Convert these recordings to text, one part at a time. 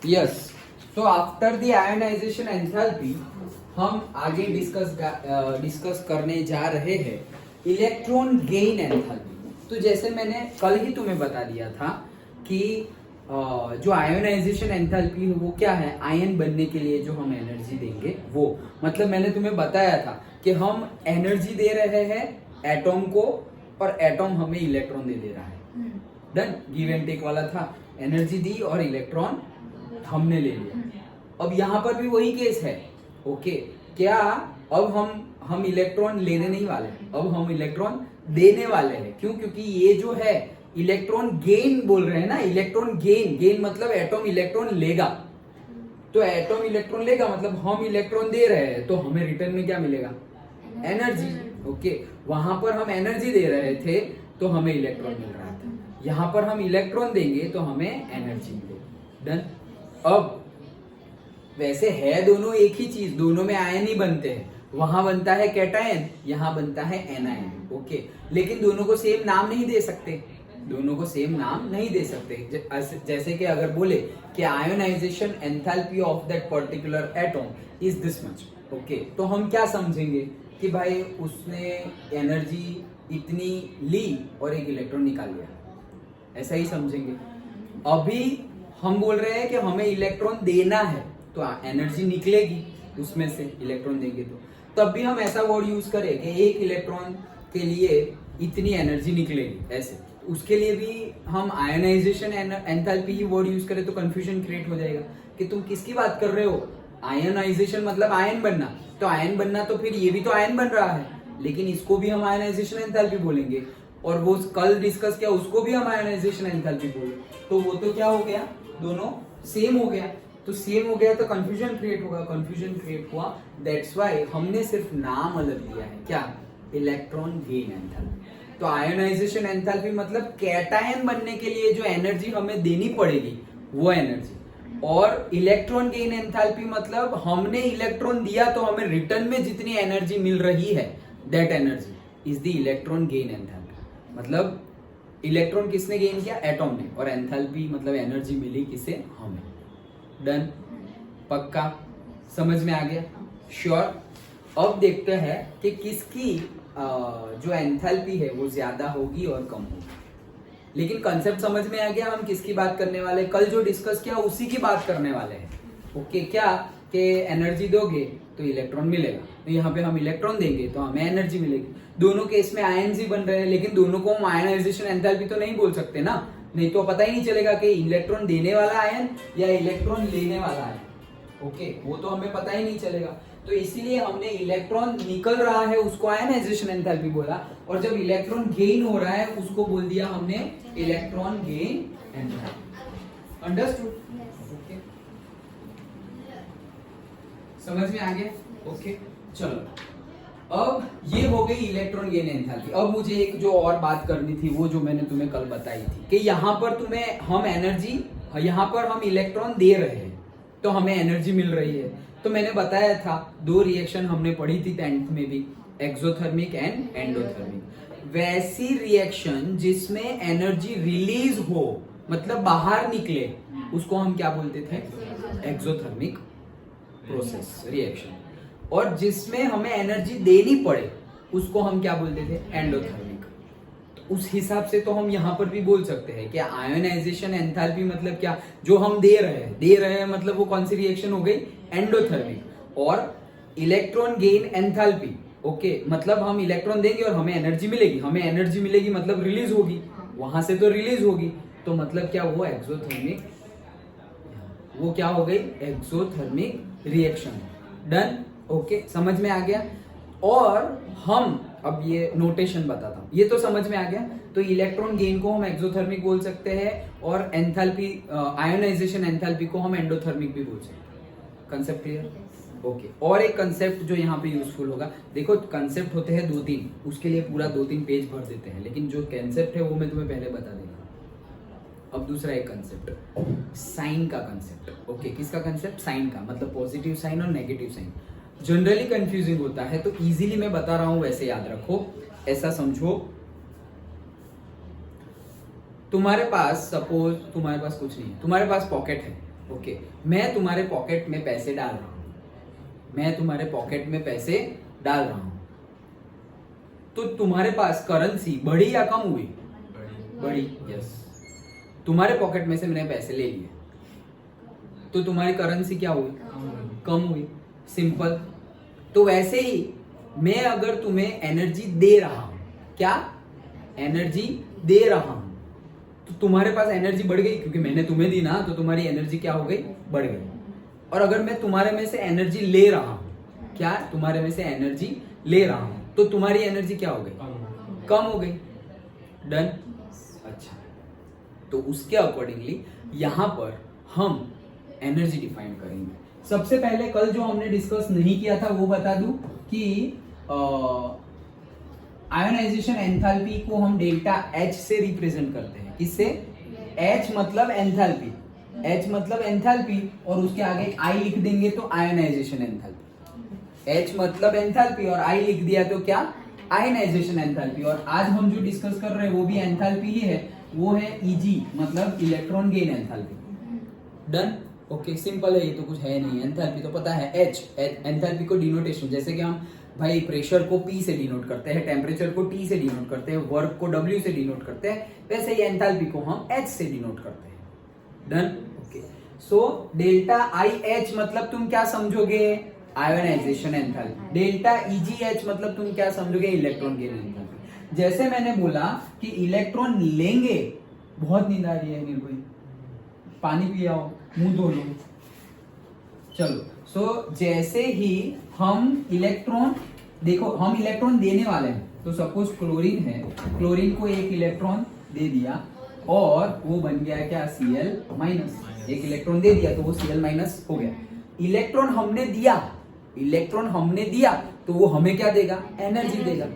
Yes, so after the ionisation enthalpy हम आगे discuss करने जा रहे हैं इलेक्ट्रॉन गेन एंथैल्पी। तो जैसे मैंने कल ही तुम्हें बता दिया था कि जो आयोनाइजेशन एंथैल्पी है वो क्या है, आयन बनने के लिए जो हम एनर्जी देंगे वो, मतलब मैंने तुम्हें बताया था कि हम एनर्जी दे रहे हैं एटॉम को और एटॉम हमें इलेक्ट्रॉन दे रहा है। डन, गिव एंड टेक वाला था, एनर्जी दी और इलेक्ट्रॉन हमने ले लिया। अब यहाँ पर भी वही केस है। ओके, क्या अब हम इलेक्ट्रॉन लेने नहीं वाले, अब हम इलेक्ट्रॉन देने वाले हैं। क्यों? क्योंकि ये जो है इलेक्ट्रॉन गेन बोल रहे हैं ना, इलेक्ट्रॉन गेन मतलब एटॉम इलेक्ट्रॉन लेगा। तो एटॉम इलेक्ट्रॉन लेगा मतलब हम इलेक्ट्रॉन दे रहे हैं, तो हमें रिटर्न में क्या मिलेगा? एनर्जी। ओके, वहां पर हम एनर्जी दे रहे थे तो हमें इलेक्ट्रॉन मिल रहा था, यहां पर हम इलेक्ट्रॉन देंगे तो हमें एनर्जी मिलेगी। डन। अब वैसे है दोनों एक ही चीज, दोनों में आयन ही बनते हैं, वहां बनता है कैटायन, यहां बनता है एनायन। ओके, लेकिन दोनों को सेम नाम नहीं दे सकते, दोनों को सेम नाम नहीं दे सकते। जैसे कि अगर बोले कि ionisation enthalpy of that particular atom is this much, okay, तो हम क्या समझेंगे कि भाई उसने एनर्जी इतनी ली और एक इलेक्ट्रॉन निकाल लिया, ऐसा ही समझेंगे। अभी हम बोल रहे हैं कि हमें इलेक्ट्रॉन देना है तो एनर्जी निकलेगी उसमें से, इलेक्ट्रॉन देंगे तो तब भी हम ऐसा वर्ड यूज करें कि एक इलेक्ट्रॉन के लिए इतनी एनर्जी निकलेगी, ऐसे उसके लिए भी हम आयनाइजेशन एंथैल्पी ही वर्ड यूज करें तो कंफ्यूजन क्रिएट हो जाएगा कि तुम किसकी बात कर रहे हो। आयनाइजेशन मतलब आयन बनना, तो आयन बनना तो फिर ये भी तो आयन बन रहा है, लेकिन इसको भी हम आयनाइजेशन एंथैल्पी बोलेंगे, और वो कल डिस्कस किया उसको भी हम आयनाइजेशन एंथैल्पी बोले, तो वो तो क्या हो गया, दोनों सेम हो गया। तो सेम हो गया तो कंफ्यूजन क्रिएट होगा, कंफ्यूजन क्रिएट हुआ, दैट्स व्हाई हमने सिर्फ नाम अलग दिया है, क्या? Electron gain enthalpy. तो आयोनाइजेशन एंथैल्पी मतलब कैटायन बनने के लिए जो एनर्जी हमें देनी पड़ेगी वो एनर्जी, और इलेक्ट्रॉन गेन एंथैल्पी मतलब हमने इलेक्ट्रॉन दिया तो हमें रिटर्न में जितनी एनर्जी मिल रही है that energy is the electron gain enthalpy. मतलब इलेक्ट्रॉन किसने गेन किया? एटॉम ने, और एंथैल्पी मतलब एनर्जी मिली किसे? हमें। डन, पक्का समझ में आ गया? श्योर। अब देखते हैं कि किसकी जो एंथैल्पी है वो ज्यादा होगी और कम होगी। लेकिन कंसेप्ट समझ में आ गया हम किसकी बात करने वाले, कल जो डिस्कस किया उसी की बात करने वाले हैं। ओके, क्या कि एनर्जी दोगे तो इलेक्ट्रॉन मिलेगा, तो यहाँ पे हम इलेक्ट्रॉन देंगे तो हमें एनर्जी मिलेगी। दोनों केस में आयन्स ही बन रहे हैं, लेकिन दोनों को हम आयनाइजेशन एंथैल्पी तो नहीं बोल सकते ना, नहीं तो पता ही नहीं चलेगा कि इलेक्ट्रॉन देने वाला आयन या इलेक्ट्रॉन लेने वाला आयन। ओके, वो तो हमें पता ही नहीं चलेगा, तो इसीलिए हमने इलेक्ट्रॉन निकल रहा है उसको आयनाइजेशन एंथैल्पी बोला, और जब इलेक्ट्रॉन गेन हो रहा है उसको बोल दिया हमने electron gain enthalpy. Understood? Okay, समझ में आ गया? ओके, चलो अब ये हो गई इलेक्ट्रॉन गेन एंथैल्पी। अब मुझे एक जो और बात करनी थी वो जो मैंने तुम्हें कल बताई थी कि यहाँ पर तुम्हें हम एनर्जी, यहाँ पर हम इलेक्ट्रॉन दे रहे हैं तो हमें एनर्जी मिल रही है। तो मैंने बताया था दो रिएक्शन हमने पढ़ी थी 10th में भी, एक्सोथर्मिक एंड एंडोथर्मिक। वैसी रिएक्शन जिसमें एनर्जी रिलीज हो, मतलब बाहर निकले, उसको हम क्या बोलते थे? Exothermic process reaction. और जिसमें हमें एनर्जी देनी पड़े उसको हम क्या बोलते थे? एंडोथर्मिक। तो उस हिसाब से तो हम यहाँ पर भी बोल सकते हैं कि आयोनाइजेशन एंथैल्पी मतलब क्या? जो हम दे रहे हैं मतलब वो कौन सी रिएक्शन हो गई? एंडोथर्मिक। और इलेक्ट्रॉन गेन एंथैल्पी, ओके, मतलब हम इलेक्ट्रॉन देंगे और हमें एनर्जी मिलेगी, हमें एनर्जी मिलेगी मतलब रिलीज होगी, वहां से तो रिलीज होगी, तो मतलब क्या? वो एक्सोथर्मिक, वो क्या हो गई? Exothermic reaction. डन, ओके, समझ में आ गया? और हम अब ये नोटेशन बताता हूं, ये तो समझ में आ गया। तो इलेक्ट्रॉन गेन को हम एक्सोथर्मिक बोल सकते हैं और एंथैल्पी, आयोनाइजेशन एंथैल्पी को हम एंडोथर्मिक भी बोल सकते हैं। Concept clear? ओके, और एक कंसेप्ट जो यहाँ पे यूजफुल होगा, देखो कंसेप्ट होते हैं 2-3, उसके लिए पूरा 2-3 पेज भर देते हैं, लेकिन जो कंसेप्ट है वो मैं तुम्हें पहले बता देगा। अब दूसरा एक कंसेप्ट, साइन का कंसेप्ट। ओके, किसका कंसेप्ट? साइन का, मतलब पॉजिटिव साइन और नेगेटिव साइन। जनरली कंफ्यूजिंग होता है तो इजीली मैं बता रहा हूं, वैसे याद रखो। ऐसा समझो, तुम्हारे पास, सपोज तुम्हारे पास कुछ नहीं, तुम्हारे पास पॉकेट है, ओके, मैं तुम्हारे पॉकेट में पैसे डाल रहा हूं, मैं तुम्हारे पॉकेट में पैसे डाल रहा हूं, तो तुम्हारे पास करेंसी बढ़ी या कम हुई? बढ़ी। यस। तुम्हारे पॉकेट में से मैंने पैसे ले लिए तो तुम्हारी करेंसी क्या हुई? कम हुई। सिंपल। तो वैसे ही मैं अगर तुम्हें एनर्जी दे रहा हूं, क्या एनर्जी दे रहा हूं, तो तुम्हारे पास एनर्जी बढ़ गई क्योंकि मैंने तुम्हें दी ना, तो तुम्हारी एनर्जी क्या हो गई? बढ़ गई। और अगर मैं तुम्हारे में से एनर्जी ले रहा हूं, क्या तुम्हारे में से एनर्जी ले रहा हूं, तो तुम्हारी एनर्जी क्या हो गई? कम हो गई। डन। अच्छा, तो उसके अकॉर्डिंगली यहां पर हम एनर्जी डिफाइन करेंगे। सबसे पहले कल जो हमने डिस्कस नहीं किया था वो बता दूं कि आयोनाइजेशन एंथैल्पी को हम डेल्टा H से रिप्रेजेंट करते हैं। किससे? H मतलब एंथैल्पी, H मतलब एंथैल्पी, और उसके आगे I लिख देंगे तो आयोनाइजेशन एंथैल्पी। H मतलब एंथैल्पी और I लिख दिया तो क्या? Ionisation enthalpy. और आज हम जो डिस्कस कर रहे हैं वो भी एंथैल्पी ही है, वो है EG मतलब electron gain enthalpy. Done. Okay, simple है, ये तो कुछ है नहीं। एंथैल्पी तो पता है, H एंथैल्पी को डिनोटेशन, जैसे कि हम भाई प्रेशर को P से डिनोट करते हैं, टेम्परेचर को T से डिनोट करते हैं, वर्क को W से डिनोट करते हैं, वैसे ही एंथैल्पी को हम H से डिनोट करते हैं। Done. Okay, so delta IH मतलब तुम क्या समझोगे? Ionisation enthalpy. डेल्टा EGH मतलब तुम क्या समझोगे? Electron gain enthalpy. जैसे मैंने बोला कि इलेक्ट्रॉन लेंगे, बहुत नींद आ रही है निर्भय, पानी पियाओ, मुंह धो लो। चलो, सो जैसे ही हम इलेक्ट्रॉन, देखो हम इलेक्ट्रॉन देने वाले हैं, तो सपोज क्लोरीन है, क्लोरीन को एक इलेक्ट्रॉन दे दिया और वो बन गया क्या? Cl minus. एक इलेक्ट्रॉन दे दिया तो वो Cl माइनस हो गया। इलेक्ट्रॉन हमने दिया, इलेक्ट्रॉन हमने दिया तो वो हमें क्या देगा? एनर्जी देगा।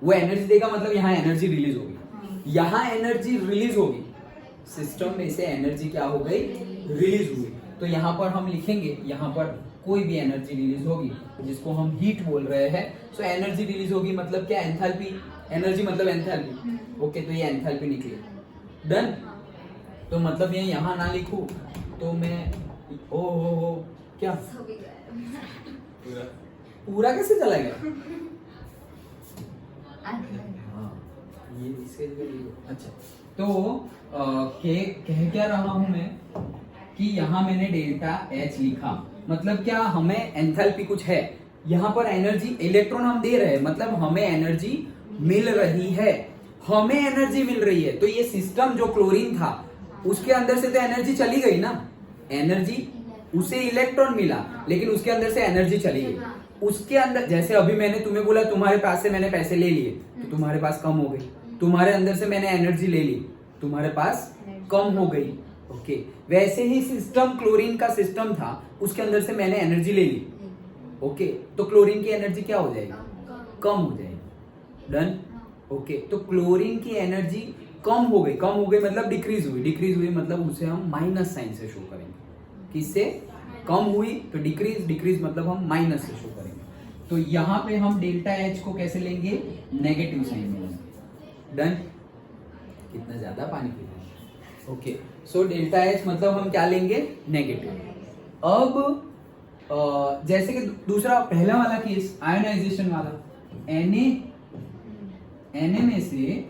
वो एनर्जी देगा मतलब यहाँ एनर्जी रिलीज होगी, यहाँ एनर्जी रिलीज होगी, सिस्टम में से एनर्जी क्या हो गई? रिलीज हुई। तो यहाँ पर हम लिखेंगे, यहाँ पर कोई भी एनर्जी रिलीज होगी जिसको हम हीट बोल रहे हैं, सो एनर्जी रिलीज होगी मतलब क्या? एंथैल्पी। एनर्जी मतलब एंथैल्पी। ओके, तो ये एंथैल्पी निकली। डन। तो मतलब ये यहाँ ना लिखूं तो मैं ओ क्या पूरा कैसे चला गया? ये इसके लिए। अच्छा, तो कह क्या रहा हूं मैं कि यहाँ मैंने डेल्टा H लिखा, मतलब क्या? हमें एंथैल्पी कुछ है, यहाँ पर एनर्जी, इलेक्ट्रॉन हम दे रहे हैं मतलब हमें एनर्जी मिल रही है, हमें एनर्जी मिल रही है। तो ये सिस्टम जो क्लोरीन था उसके अंदर से तो एनर्जी चली गई ना, एनर्जी, उसे इलेक्ट्रॉन मिला लेकिन उसके अंदर से एनर्जी चली गई। उसके अंदर, जैसे अभी मैंने तुम्हें बोला तुम्हारे पास से मैंने पैसे ले लिए तो तुम्हारे पास कम हो गई, तुम्हारे अंदर से मैंने एनर्जी ले ली, तुम्हारे पास कम हो गई। ओके, वैसे ही सिस्टम, क्लोरीन का सिस्टम था, उसके अंदर से मैंने एनर्जी ले ली। ओके, तो क्लोरीन की एनर्जी क्या हो जाएगी? कम हो जाएगी। डन। ओके, तो क्लोरीन की एनर्जी कम हो गई, कम हो गई मतलब डिक्रीज हुई, डिक्रीज हुई मतलब उसे हम माइनस साइन से शो करेंगे। किससे? कम हुई तो डिक्रीज, डिक्रीज मतलब हम माइनस से शो करेंगे। तो यहाँ पे हम डेल्टा H को कैसे लेंगे? नेगेटिव साइन में लेंगे। डन। कितना ज्यादा पानी पी रहे हैं। ओके, सो डेल्टा H मतलब हम क्या लेंगे? नेगेटिव। अब जैसे कि दूसरा, पहला वाला केस आयोनाइजेशन वाला, Na में से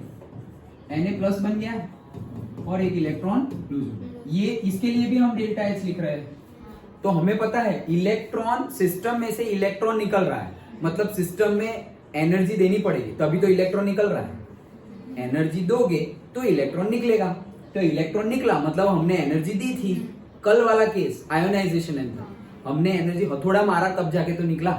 Na प्लस बन गया और एक इलेक्ट्रॉन लूज हो गया, ये इसके लिए भी हम डेल्टा H लिख रहे हैं। तो हमें पता है इलेक्ट्रॉन, सिस्टम में से इलेक्ट्रॉन निकल रहा है मतलब सिस्टम में एनर्जी देनी पड़ेगी तभी तो इलेक्ट्रॉन निकल रहा है। एनर्जी दोगे तो इलेक्ट्रॉन निकलेगा, तो इलेक्ट्रॉन निकला मतलब हमने एनर्जी दी थी। कल वाला केस आयोनाइजेशन है, हमने एनर्जी हथौड़ा मारा तब जाके तो निकला।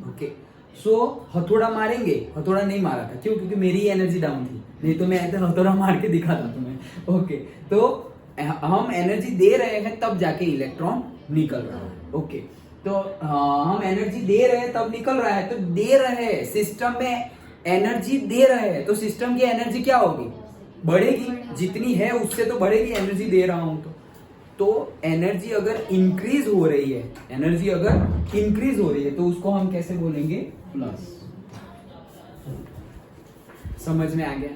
ओके, सो हथौड़ा मारेंगे, हथौड़ा नहीं मारा था, क्यों? क्योंकि मेरी एनर्जी डाउन थी, नहीं तो मैं ऐसे हथौड़ा मार के दिखाता तुम्हें। ओके, तो हम एनर्जी दे रहे हैं तब जाके इलेक्ट्रॉन निकल रहा है। ओके, तो हम एनर्जी दे रहे हैं तब निकल रहा है, तो दे रहे हैं, सिस्टम में एनर्जी दे रहे हैं तो सिस्टम की एनर्जी क्या होगी? बढ़ेगी, जितनी है उससे तो बढ़ेगी, एनर्जी दे रहा हूं तो एनर्जी अगर इंक्रीज हो रही है, एनर्जी अगर इंक्रीज हो रही है तो उसको हम कैसे बोलेंगे? प्लस। समझ में आ गया?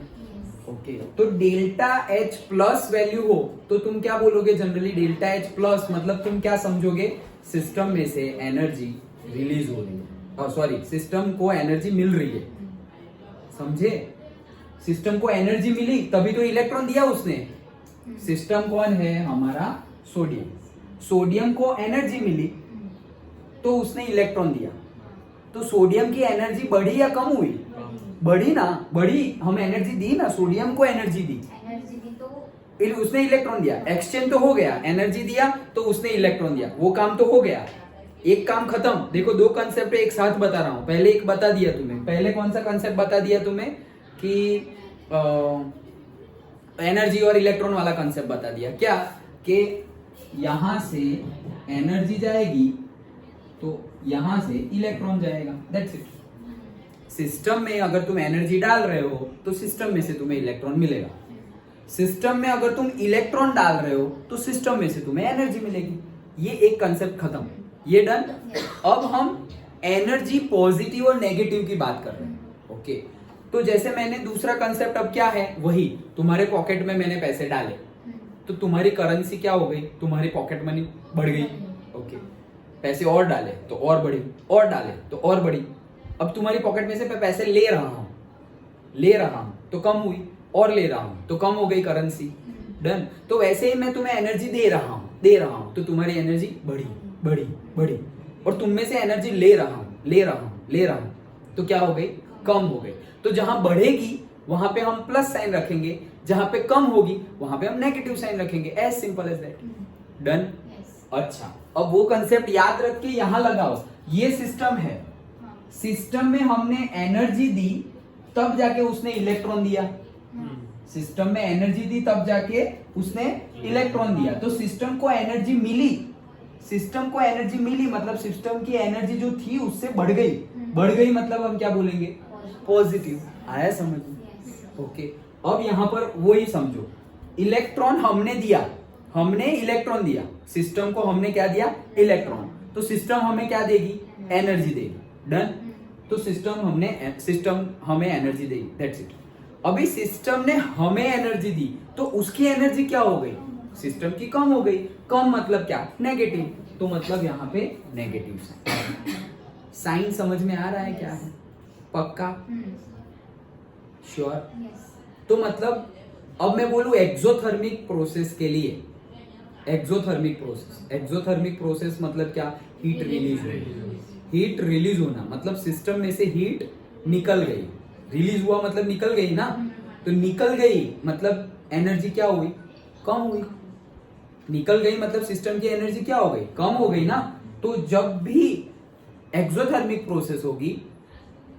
ओके तो डेल्टा एच प्लस वैल्यू हो तो तुम क्या बोलोगे जनरली? डेल्टा एच प्लस मतलब तुम क्या समझोगे? सिस्टम में से एनर्जी रिलीज हो रही है, सॉरी सिस्टम को एनर्जी मिल रही है, समझे? सिस्टम को एनर्जी मिली तभी तो इलेक्ट्रॉन दिया उसने। सिस्टम कौन है हमारा? सोडियम। सोडियम को एनर्जी मिली तो उसने इलेक्ट्रॉन दिया। तो सोडियम की एनर्जी बढ़ी या कम हुई? बढ़ी ना, बढ़ी। हम एनर्जी दी ना, सोडियम को एनर्जी दी तो उसने इलेक्ट्रॉन दिया। एक्सचेंज तो हो गया, एनर्जी दिया तो उसने इलेक्ट्रॉन दिया, वो काम तो हो गया। एक काम खत्म। देखो दो कंसेप्ट एक साथ बता रहा हूं। पहले एक बता दिया तुम्हें, पहले कौन सा कंसेप्ट बता दिया तुम्हें कि एनर्जी और इलेक्ट्रॉन वाला कंसेप्ट बता दिया। क्या कि यहां से एनर्जी जाएगी तो यहां से इलेक्ट्रॉन जाएगा, दैट्स इट। सिस्टम में अगर तुम एनर्जी डाल रहे हो तो सिस्टम में से तुम्हें इलेक्ट्रॉन मिलेगा। सिस्टम में अगर तुम इलेक्ट्रॉन डाल रहे हो तो सिस्टम में से तुम्हें एनर्जी मिलेगी। ये एक कंसेप्ट खत्म, ये डन। अब हम एनर्जी पॉजिटिव और नेगेटिव की बात कर रहे हैं। ओके तो जैसे मैंने दूसरा कंसेप्ट अब क्या है, वही तुम्हारे पॉकेट में मैंने पैसे डाले तो तुम्हारी करेंसी क्या हो गई? तुम्हारी पॉकेट मनी बढ़ गई। ओके पैसे और डाले तो और बढ़ी, और डाले तो और बढ़ी। अब तुम्हारी पॉकेट में से मैं पैसे ले रहा हूं तो कम हुई, और ले रहा हूं तो कम हो गई करेंसी। डन। तो वैसे ही मैं तुम्हें एनर्जी दे रहा हूं तो तुम्हारी एनर्जी बढ़ी और तुम में से एनर्जी ले रहा हूं तो क्या हो गई? कम हो गई। तो जहां बढ़ेगी वहां पे हम प्लस साइन रखेंगे, जहां पे कम होगी वहां पे हम नेगेटिव साइन रखेंगे। As simple as that. Done. अच्छा अब वो कंसेप्ट याद रख के यहां लगाओ। ये सिस्टम है, सिस्टम में हमने एनर्जी दी तब जाके उसने इलेक्ट्रॉन दिया। सिस्टम में एनर्जी दी तब जाके उसने इलेक्ट्रॉन दिया। तो सिस्टम को एनर्जी मिली, सिस्टम को एनर्जी मिली मतलब सिस्टम की एनर्जी जो थी उससे बढ़ गई मतलब हम क्या बोलेंगे? पॉजिटिव। आया समझ में? ओके अब यहां पर वही समझो, इलेक्ट्रॉन हमने दिया, हमने इलेक्ट्रॉन दिया, सिस्टम को हमने क्या दिया? इलेक्ट्रॉन। तो सिस्टम हमें क्या देगी? एनर्जी देगी। डन। तो सिस्टम हमें एनर्जी देगी, दैट्स इट। अभी सिस्टम ने हमें एनर्जी दी तो उसकी एनर्जी क्या हो गई? सिस्टम की कम हो गई। कम मतलब क्या? नेगेटिव। तो मतलब यहां पे नेगेटिव साइन समझ में आ रहा है क्या है? पक्का? श्योर? तो मतलब अब मैं बोलूं एक्सोथर्मिक प्रोसेस के लिए, एक्सोथर्मिक प्रोसेस मतलब क्या? हीट रिलीज होना मतलब सिस्टम में से हीट निकल गई। रिलीज हुआ मतलब निकल गई ना, तो निकल गई मतलब एनर्जी क्या हुई? कम हुई। निकल गई मतलब सिस्टम की एनर्जी क्या हो गई? कम हो गई ना। तो जब भी एक्सोथर्मिक प्रोसेस होगी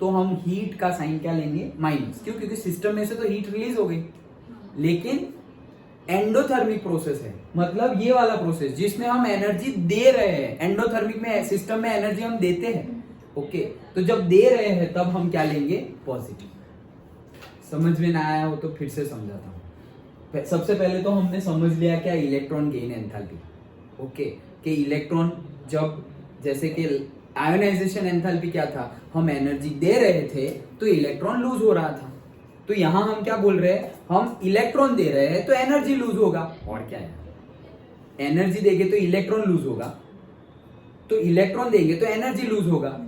तो हम हीट का साइन क्या लेंगे? माइनस। क्यों? क्योंकि सिस्टम में से तो हीट रिलीज हो गई। लेकिन एंडोथर्मिक प्रोसेस है मतलब ये वाला प्रोसेस जिसमें हम एनर्जी दे रहे हैं। एंडोथर्मिक में सिस्टम में एनर्जी हम देते हैं। ओके तो जब दे रहे हैं तब हम क्या लेंगे? पॉजिटिव। समझ में ना आया हो तो फिर से समझाता हूं। सबसे पहले तो हमने समझ लिया क्या? Electron gain enthalpy. ओके कि इलेक्ट्रॉन जब जैसे कि आयोनाइजेशन एंथैल्पी क्या था? हम एनर्जी दे रहे थे तो इलेक्ट्रॉन लूज हो रहा था। तो यहां हम क्या बोल रहे हैं? हम इलेक्ट्रॉन दे रहे हैं तो एनर्जी लूज होगा। और क्या है? एनर्जी देंगे तो इलेक्ट्रॉन लूज होगा, तो इलेक्ट्रॉन देंगे तो एनर्जी लूज होगा।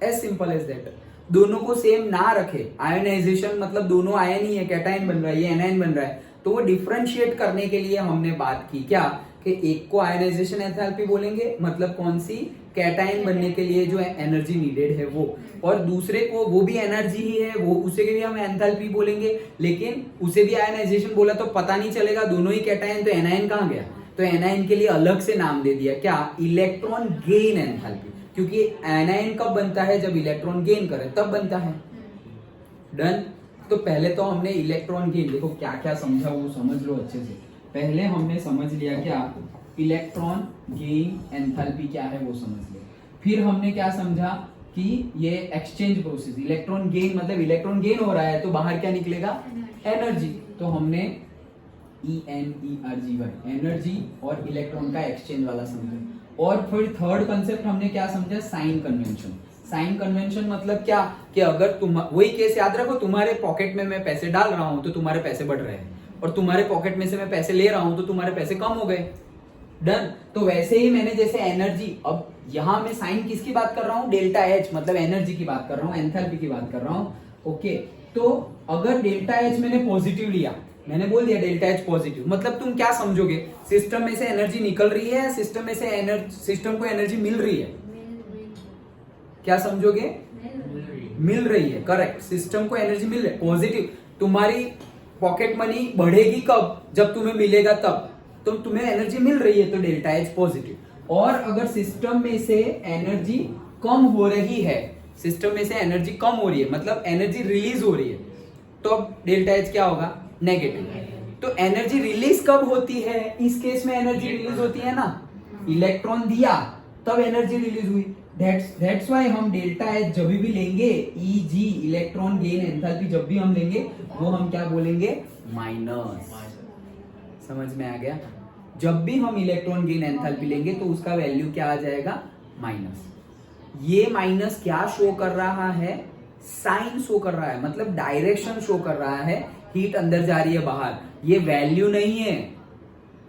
As simple as that. दोनों को सेम ना रखे। आयोनाइजेशन मतलब दोनों आयन ही है, कैटायन बन रहा है, ये एनायन बन रहा है। तो वो डिफरेंशिएट करने के लिए हमने बात की क्या कि एक को आयोनाइजेशन एंथैल्पी बोलेंगे मतलब कौन सी? कैटायन बनने के लिए जो एनर्जी नीडेड है वो, और दूसरे को वो भी एनर्जी ही है, वो उसे भी हम एंथैल्पी बोलेंगे। लेकिन उसे भी आयोनाइजेशन बोला तो पता नहीं चलेगा दोनों ही कैटायन, तो एनायन कहां गया? तो एनायन के लिए अलग से नाम दे दिया क्या? Electron gain enthalpy. क्योंकि एनायन कब बनता है? जब इलेक्ट्रॉन गेन करे तब बनता है। डन। तो पहले तो हमने इलेक्ट्रॉन गेन, देखो क्या क्या समझा वो समझ लो अच्छे से। पहले हमने समझ लिया क्या? इलेक्ट्रॉन गेन एंथैल्पी क्या है वो समझ लिया। फिर हमने क्या समझा कि ये एक्सचेंज प्रोसेस, इलेक्ट्रॉन गेन मतलब इलेक्ट्रॉन गेन हो रहा है तो बाहर क्या निकलेगा? एनर्जी। तो हमने ENERGY एनर्जी और इलेक्ट्रॉन का एक्सचेंज वाला समझा। और फिर थर्ड कंसेप्ट हमने क्या समझा? Sign convention. साइन कन्वेंशन मतलब क्या कि अगर तुम वही केस याद रखो, तुम्हारे पॉकेट में मैं पैसे डाल रहा हूं तो तुम्हारे पैसे बढ़ रहे हैं, और तुम्हारे पॉकेट में से मैं पैसे ले रहा हूं तो तुम्हारे पैसे कम हो गए। डन। तो वैसे ही मैंने जैसे एनर्जी, अब यहां मैं साइन किसकी बात कर रहा हूं, डेल्टा एच मतलब एनर्जी की बात कर रहा हूं, एंथैल्पी की बात कर रहा हूं। ओके, तो अगर डेल्टा एच मैंने पॉजिटिव लिया, मैंने बोल दिया डेल्टा एच पॉजिटिव, मतलब तुम क्या समझोगे, सिस्टम में से एनर्जी निकल रही है, सिस्टम में से सिस्टम को एनर्जी मिल रही है, क्या समझोगे, मिल रही है, करेक्ट, सिस्टम को एनर्जी मिल रही है, पॉजिटिव। तुम्हारी पॉकेट मनी बढ़ेगी कब, जब तुम्हें मिलेगा तब, तो तुम्हें एनर्जी मिल रही है तो डेल्टा एच पॉजिटिव। और अगर सिस्टम में से एनर्जी कम हो रही है, सिस्टम में से एनर्जी कम हो रही है मतलब एनर्जी रिलीज हो रही है, तो अब डेल्टा एच क्या होगा, नेगेटिव। तो एनर्जी रिलीज कब होती है, इस केस में एनर्जी रिलीज होती है ना, इलेक्ट्रॉन दिया तब एनर्जी रिलीज हुई, दैट्स व्हाई हम डेल्टा एच जब भी लेंगे, Eg इलेक्ट्रॉन गेन एंथैल्पी जब भी हम लेंगे वो हम क्या बोलेंगे, माइनस। समझ में आ गया, जब भी हम इलेक्ट्रॉन गेन एंथैल्पी लेंगे तो उसका वैल्यू क्या आ जाएगा, माइनस। ये माइनस क्या शो कर रहा है, साइन शो कर रहा है, मतलब डायरेक्शन शो कर रहा है, हीट अंदर जा रही है बाहर, ये वैल्यू नहीं है।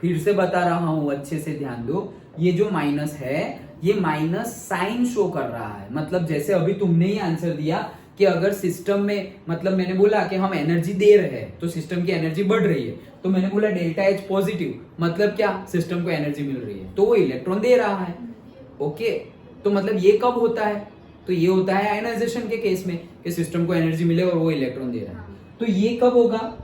फिर से बता रहा हूं, अच्छे से ध्यान दो, ये जो माइनस है ये माइनस साइन शो कर रहा है, मतलब जैसे अभी तुमने ही आंसर दिया कि अगर सिस्टम में, मतलब मैंने बोला कि हम एनर्जी दे रहे हैं तो सिस्टम की एनर्जी बढ़ रही है, तो मैंने बोला डेल्टा एच पॉजिटिव, मतलब क्या, सिस्टम को एनर्जी मिल रही है तो वो इलेक्ट्रॉन दे रहा है। ओके, तो मतलब ये कब होता है, तो ये होता है आयनाइजेशन के केस में कि सिस्टम को एनर्जी मिले और वो इलेक्ट्रॉन दे रहा है। तो ये कब होगा,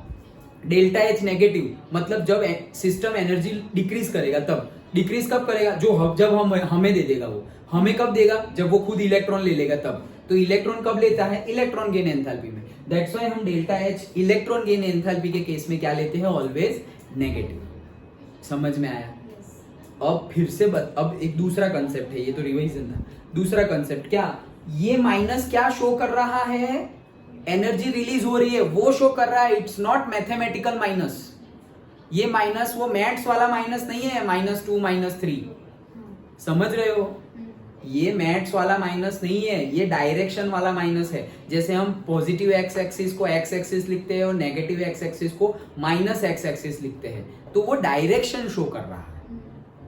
डेल्टा एच नेगेटिव, मतलब जब सिस्टम एनर्जी डिक्रीज करेगा, तब डिक्रीज कब करेगा, जब हम हमें दे देगा, वो हमें कब देगा, जब वो खुद इलेक्ट्रॉन ले लेगा तब। तो इलेक्ट्रॉन कब लेता है, इलेक्ट्रॉन गेन एंथैल्पी में, दैट्स व्हाई हम delta H electron gain enthalpy के केस में क्या लेते हैं, ऑलवेज नेगेटिव। समझ में आया। अब फिर से अब एक दूसरा कंसेप्ट है, ये तो रिवीजन था, दूसरा कंसेप्ट क्या, ये माइनस क्या शो कर रहा है, एनर्जी रिलीज हो रही है वो शो कर रहा है, इट्स नॉट मैथमेटिकल माइनस। ये माइनस वो मैथ्स वाला माइनस नहीं है, -2 -3, समझ रहे हो, ये मैथ्स वाला माइनस नहीं है, ये डायरेक्शन वाला माइनस है। जैसे हम पॉजिटिव एक्स एक्सिस को एक्स एक्सिस लिखते हैं और नेगेटिव एक्स एक्सिस को माइनस एक्स एक्सिस लिखते हैं, तो वो डायरेक्शन शो कर रहा है।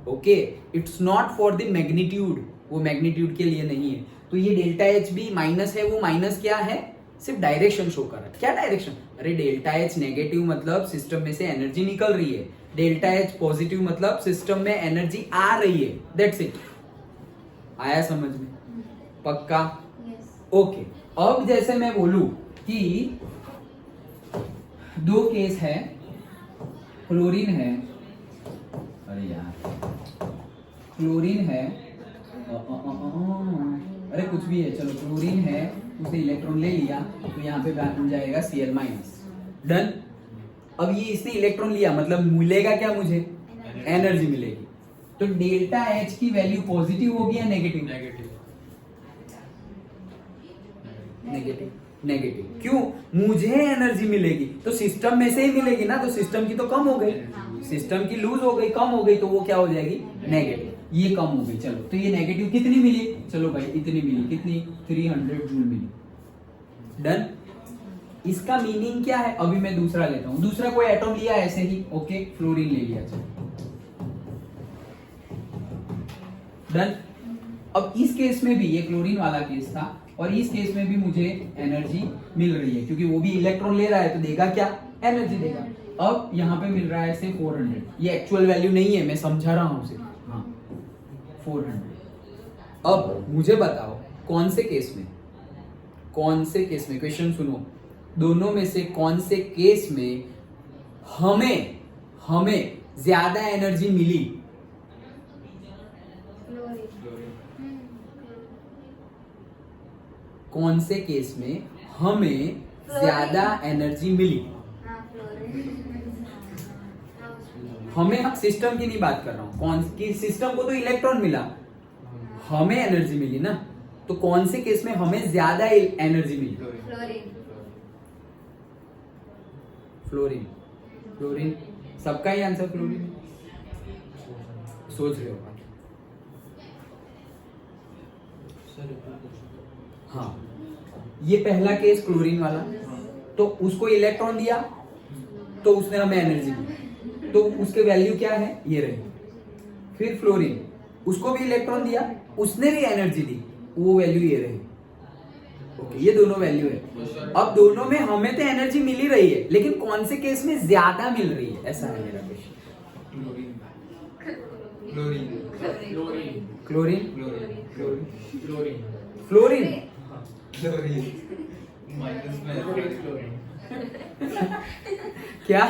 Okay, it's not for the magnitude, वो मैग्नीट्यूड के लिए नहीं है। तो ये डेल्टा एच भी माइनस है, वो माइनस क्या है, सिर्फ डायरेक्शन शो कर रहा है। क्या डायरेक्शन, अरे डेल्टा एच नेगेटिव मतलब सिस्टम में से एनर्जी निकल रही है, डेल्टा एच पॉजिटिव मतलब सिस्टम में एनर्जी आ रही है, दैट्स इट। आया समझ में, पक्का, ओके। अब जैसे मैं बोलूं कि दो केस है, क्लोरीन है, अरे यार क्लोरीन है, अरे कुछ भी है, चलो क्लोरीन है, उसे इलेक्ट्रॉन ले लिया तो यहाँ पे बन जाएगा Cl-। डन। अब ये इसने इलेक्ट्रॉन लिया, मतलब मिलेगा क्या मुझे, एनर्जी मिलेगी। तो डेल्टा एच की वैल्यू पॉजिटिव होगी या नेगेटिव, नेगेटिव, नेगेटिव। क्यों, मुझे एनर्जी मिलेगी तो सिस्टम में से ही मिलेगी ना, तो सिस्टम की तो कम हो गई, सिस्टम की लूज हो गई, कम हो गई, तो वो क्या हो जाएगी, नेगेटिव। ये कम हो गई, चलो तो ये नेगेटिव कितनी मिली, चलो भाई इतनी मिली, कितनी, 300 जूल मिली। डन। इसका मीनिंग क्या है, अभी मैं दूसरा लेता हूं, दूसरा कोई एटॉम लिया ऐसे ही, ओके, फ्लोरीन ले लिया, चलो डन। अब इस केस में भी, ये क्लोरीन वाला केस था, और इस केस में भी मुझे एनर्जी मिल रही है, क्योंकि वो भी इलेक्ट्रॉन ले रहा है तो देगा क्या, एनर्जी देगा। अब यहाँ पे मिल रहा है से 400, ये एक्चुअल वैल्यू नहीं है, मैं समझा रहा हूं सिर्फ, हाँ 400। अब मुझे बताओ कौन से केस में, कौन से केस में, क्वेश्चन सुनो, दोनों में से कौन से केस में हमें ज्यादा एनर्जी मिली, कौन से केस में हमें ज्यादा एनर्जी मिली, हमें, सिस्टम की नहीं बात कर रहा हूं, कौन की, सिस्टम को तो इलेक्ट्रॉन मिला, हमें एनर्जी मिली ना, तो कौन से केस में हमें ज्यादा एनर्जी मिली, फ्लोरीन, फ्लोरीन, सबका ही आंसर फ्लोरीन, सोच रहे हो हाँ, ये पहला केस क्लोरीन वाला, तो उसको इलेक्ट्रॉन दिया तो उसने हमें एनर्जी दी, तो उसके वैल्यू क्या है, ये रही। फिर फ्लोरीन, उसको भी इलेक्ट्रॉन दिया, उसने भी एनर्जी दी, वो वैल्यू ये रही। ओके, ये दोनों वैल्यू है। अब दोनों में हमें तो एनर्जी मिल ही रही है, लेकिन कौन से केस में ज्यादा मिल रही है, ऐसा है मेरा question. Chlorine chlorine, chlorine fluorine, chlorine minus में क्या,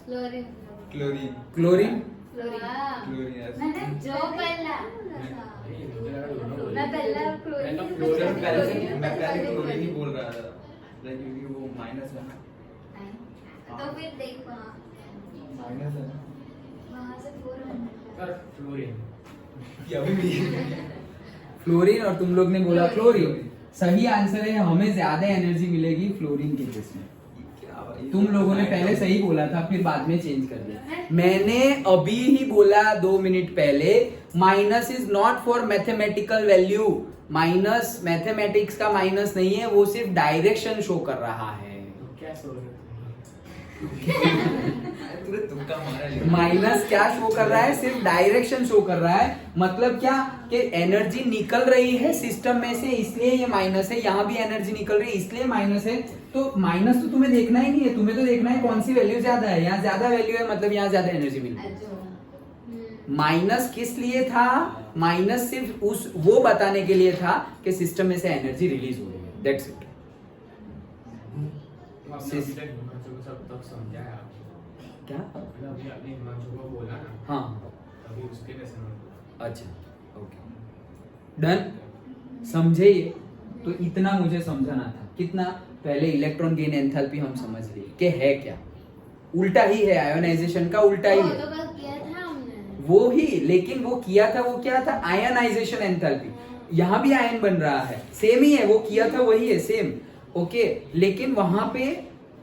क्लोरीन क्लोरीन क्लोरीन, क्लोरीन मैंने जो पहला मैं पहला क्लोरीन मैं पहले क्लोरीन ही बोल रहा था, क्योंकि वो माइनस है ना। तो फिर देखो माइनस है ना वहां से 400 फ्लोरीन, और तुम लोग ने बोला क्लोरीन। सही आंसर है, हमें ज्यादा एनर्जी मिलेगी फ्लोरीन के केस में। तुम लोगों ने पहले सही बोला था, फिर बाद में चेंज कर दिया। मैंने अभी ही बोला 2 मिनट पहले, minus is not for mathematical value. Minus mathematics का माइनस नहीं है, वो सिर्फ डायरेक्शन शो कर रहा है। माइनस क्या शो कर रहा है, सिर्फ डायरेक्शन शो कर रहा है। मतलब क्या कि एनर्जी निकल रही है सिस्टम में से, इसलिए ये माइनस है। यहाँ भी एनर्जी निकल रही है, इसलिए माइनस है। तो माइनस तो तुम्हें देखना ही नहीं है, तुम्हें तो देखना है कौन सी वैल्यू ज्यादा है। यहाँ ज्यादा वैल्यू है, मतलब यहाँ ज्यादा एनर्जी मिल रही है। माइनस किस लिए था, माइनस सिर्फ उस वो बताने के लिए था कि सिस्टम में से एनर्जी रिलीज हो रही है, दैट्स इट। क्या, बोला ना, हाँ, अभी उसके लिए समझ। अच्छा, ओके, डन, समझे ये? तो इतना मुझे समझाना था। कितना, पहले इलेक्ट्रॉन गेन एंथैल्पी हम समझ लिए कि है क्या, उल्टा ही है, आयोनाइजेशन का उल्टा ही है। तो कल किया था हमने वो ही, लेकिन वो किया था, वो क्या था, आयनाइजेशन एंथैल्पी। यहाँ भी आयन बन रहा है, सेम ही है, वो किया था वही है, सेम। ओके, लेकिन वहां पे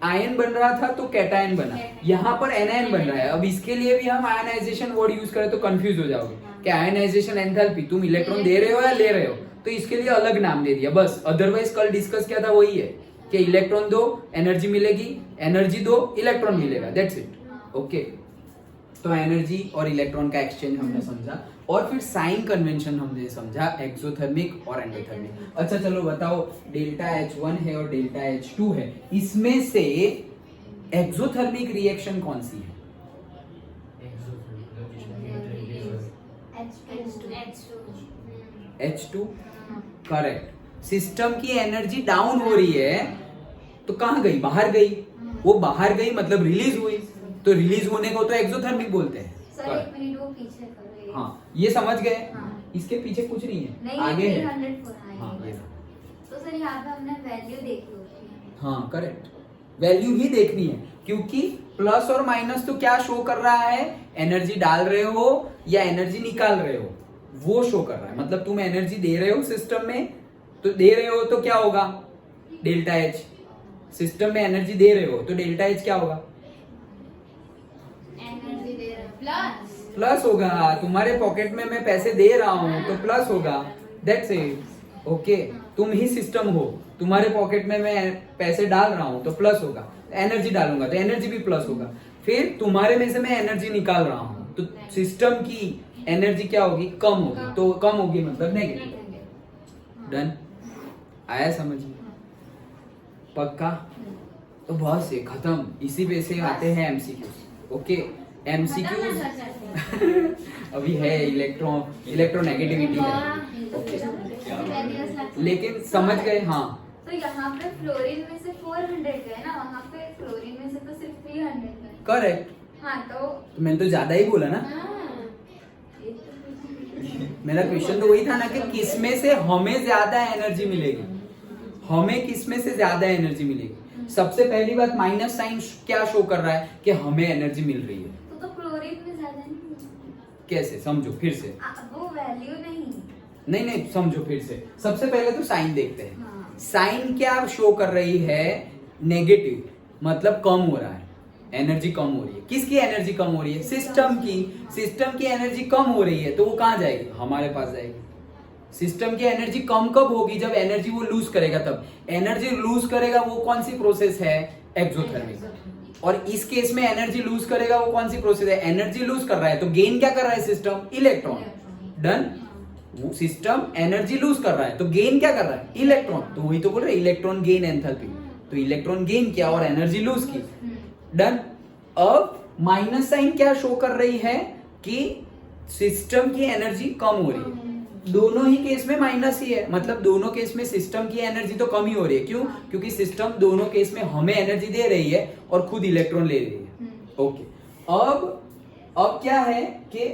आयन बन रहा था तो कैटायन बना, यहाँ पर एनायन बन रहा है। अब इसके लिए भी हम आयनाइजेशन वर्ड यूज करें तो कंफ्यूज हो जाओगे कि आयनाइजेशन एंथैल्पी, तुम इलेक्ट्रॉन दे रहे हो या ले रहे हो, तो इसके लिए अलग नाम दे दिया बस। अदरवाइज कल डिस्कस किया था वही है कि इलेक्ट्रॉन दो एनर्जी मिलेगी, एनर्जी दो इलेक्ट्रॉन मिलेगा, दैट्स इट। ओके, तो एनर्जी और इलेक्ट्रॉन का एक्सचेंज हमने समझा, और फिर साइन कन्वेंशन हमने समझा, एक्सोथर्मिक और एंडोथर्मिक। अच्छा चलो बताओ, डेल्टा H1 है और डेल्टा H2 है, इसमें से एक्सोथर्मिक रिएक्शन कौन सी है? H2, correct. सिस्टम की एनर्जी डाउन हो रही है तो कहां गई, बाहर गई। वो बाहर गई मतलब रिलीज हुई, तो रिलीज होने को तो एक्सोथर्मिक बोलते हैं। सर एक मिनट वो पीछे करो। हाँ, ये समझ गए। हाँ। इसके पीछे कुछ नहीं है, नहीं, आगे है। 300 हाँ, ये रहा। तो सर यहाँ पे हमने वैल्यू देखी होती है। हाँ, करेक्ट, वैल्यू ही देखनी है, क्योंकि प्लस और माइनस तो क्या शो कर रहा है, एनर्जी डाल रहे हो या एनर्जी निकाल रहे हो, वो शो कर रहा है। मतलब तुम एनर्जी दे रहे हो सिस्टम में, तो दे रहे हो तो क्या होगा, डेल्टा H। सिस्टम में एनर्जी दे रहे हो तो डेल्टा H क्या होगा, एनर्जी दे रहा प्लस होगा। तुम्हारे पॉकेट में मैं पैसे दे रहा हूं तो प्लस होगा, दैट्स इट। ओके, तुम ही सिस्टम हो, तुम्हारे पॉकेट में मैं पैसे डाल रहा हूं तो प्लस होगा, एनर्जी डालूंगा तो एनर्जी भी प्लस होगा। फिर तुम्हारे में से मैं एनर्जी निकाल रहा हूं तो सिस्टम की एनर्जी क्या होगी, कम होगी, तो कम होगी मतलब नेगेटिव। डन, आया समझ में? पक्का? तो बस ये खत्म, इसी पे से आते हैं एमसीक्यूज। ओके, एमसीक्यूज अभी है इलेक्ट्रोनेगेटिविटी है। ओके, लेकिन समझ गए? हाँ, तो यहाँ पे फ्लोरीन में से 400 है ना, वहाँ पे फ्लोरीन में से तो सिर्फ 300 है। करेक्ट। हाँ तो मैंने तो ज्यादा ही बोला ना। मेरा क्वेश्चन तो वही था ना कि किसमें से हमें ज्यादा एनर्जी मिलेगी, हमें किसमें से ज्यादा एनर्जी मिलेगी। सबसे पहली बात, माइनस साइन क्या शो कर रहा है कि हमें एनर्जी मिल रही है। तो क्लोरीन में ज्यादा नहीं, कैसे, समझो फिर से। वो वैल्यू नहीं, समझो फिर से। सबसे पहले तो साइन देखते हैं। हाँ। साइन क्या शो कर रही है, नेगेटिव, मतलब कम हो रहा है, एनर्जी कम हो रही है। किसकी एनर्जी कम हो रही है, सिस्टम की। सिस्टम की एनर्जी कम हो रही है तो वो कहाँ जाएगी, हमारे पास जाएगी। सिस्टम की एनर्जी कम कब होगी? जब एनर्जी वो लूज करेगा तब। एनर्जी लूज करेगा वो कौन सी प्रोसेस है? एक्सोथर्मिक। और इस केस में एनर्जी लूज करेगा वो कौन सी प्रोसेस है? एनर्जी लूज कर रहा है, तो गेन क्या कर रहा है सिस्टम? इलेक्ट्रॉन। डन। वो सिस्टम एनर्जी लूज कर रहा है तो गेन क्या कर रहा है? इलेक्ट्रॉन। तो वही तो बोल रहे इलेक्ट्रॉन गेन एंथैल्पी। तो इलेक्ट्रॉन गेन किया और एनर्जी लूज की। डन। अब माइनस साइन क्या शो कर रही है? कि सिस्टम की एनर्जी कम हो रही है। दोनों ही केस में माइनस ही है, मतलब दोनों केस में सिस्टम की एनर्जी तो कम ही हो रही है। क्यों? क्योंकि सिस्टम दोनों केस में हमें एनर्जी दे रही है और खुद इलेक्ट्रॉन ले रही है। ओके। अब क्या है कि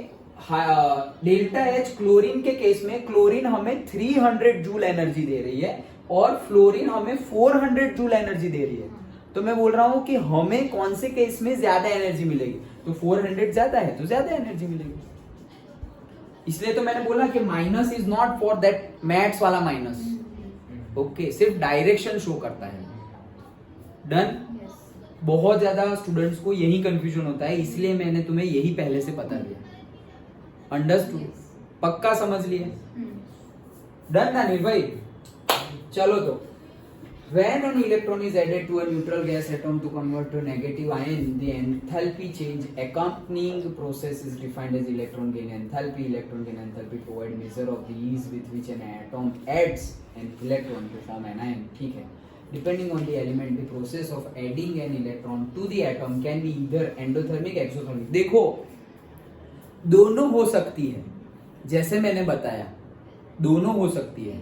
डेल्टा एच क्लोरीन के केस में क्लोरीन हमें 300 जूल एनर्जी दे रही है और फ्लोरीन हमें 400 जूल एनर्जी दे रही है। तो मैं बोल रहा हूं कि हमें कौन से केस में ज्यादा एनर्जी मिलेगी? तो 400 ज्यादा है तो ज्यादा एनर्जी मिलेगी। इसलिए तो मैंने बोला कि minus is not for that maths वाला माइनस। ओके, सिर्फ डायरेक्शन शो करता है। डन। बहुत ज्यादा स्टूडेंट्स को यही कंफ्यूजन होता है, इसलिए मैंने तुम्हें यही पहले से बता दिया। अंडरस्टूड? पक्का समझ लिए? डन ना निर्भय? चलो तो when an electron is added to a neutral gas atom to convert to a negative ion, the enthalpy change accompanying process is defined as electron gain enthalpy. Electron gain enthalpy provide measure of the ease with which an atom adds an electron to form an ion. ठीक है? Depending on the element, the process of adding an electron to the atom can be either endothermic, exothermic. देखो, दोनों हो सकती है, जैसे मैंने बताया, दोनों हो सकती है,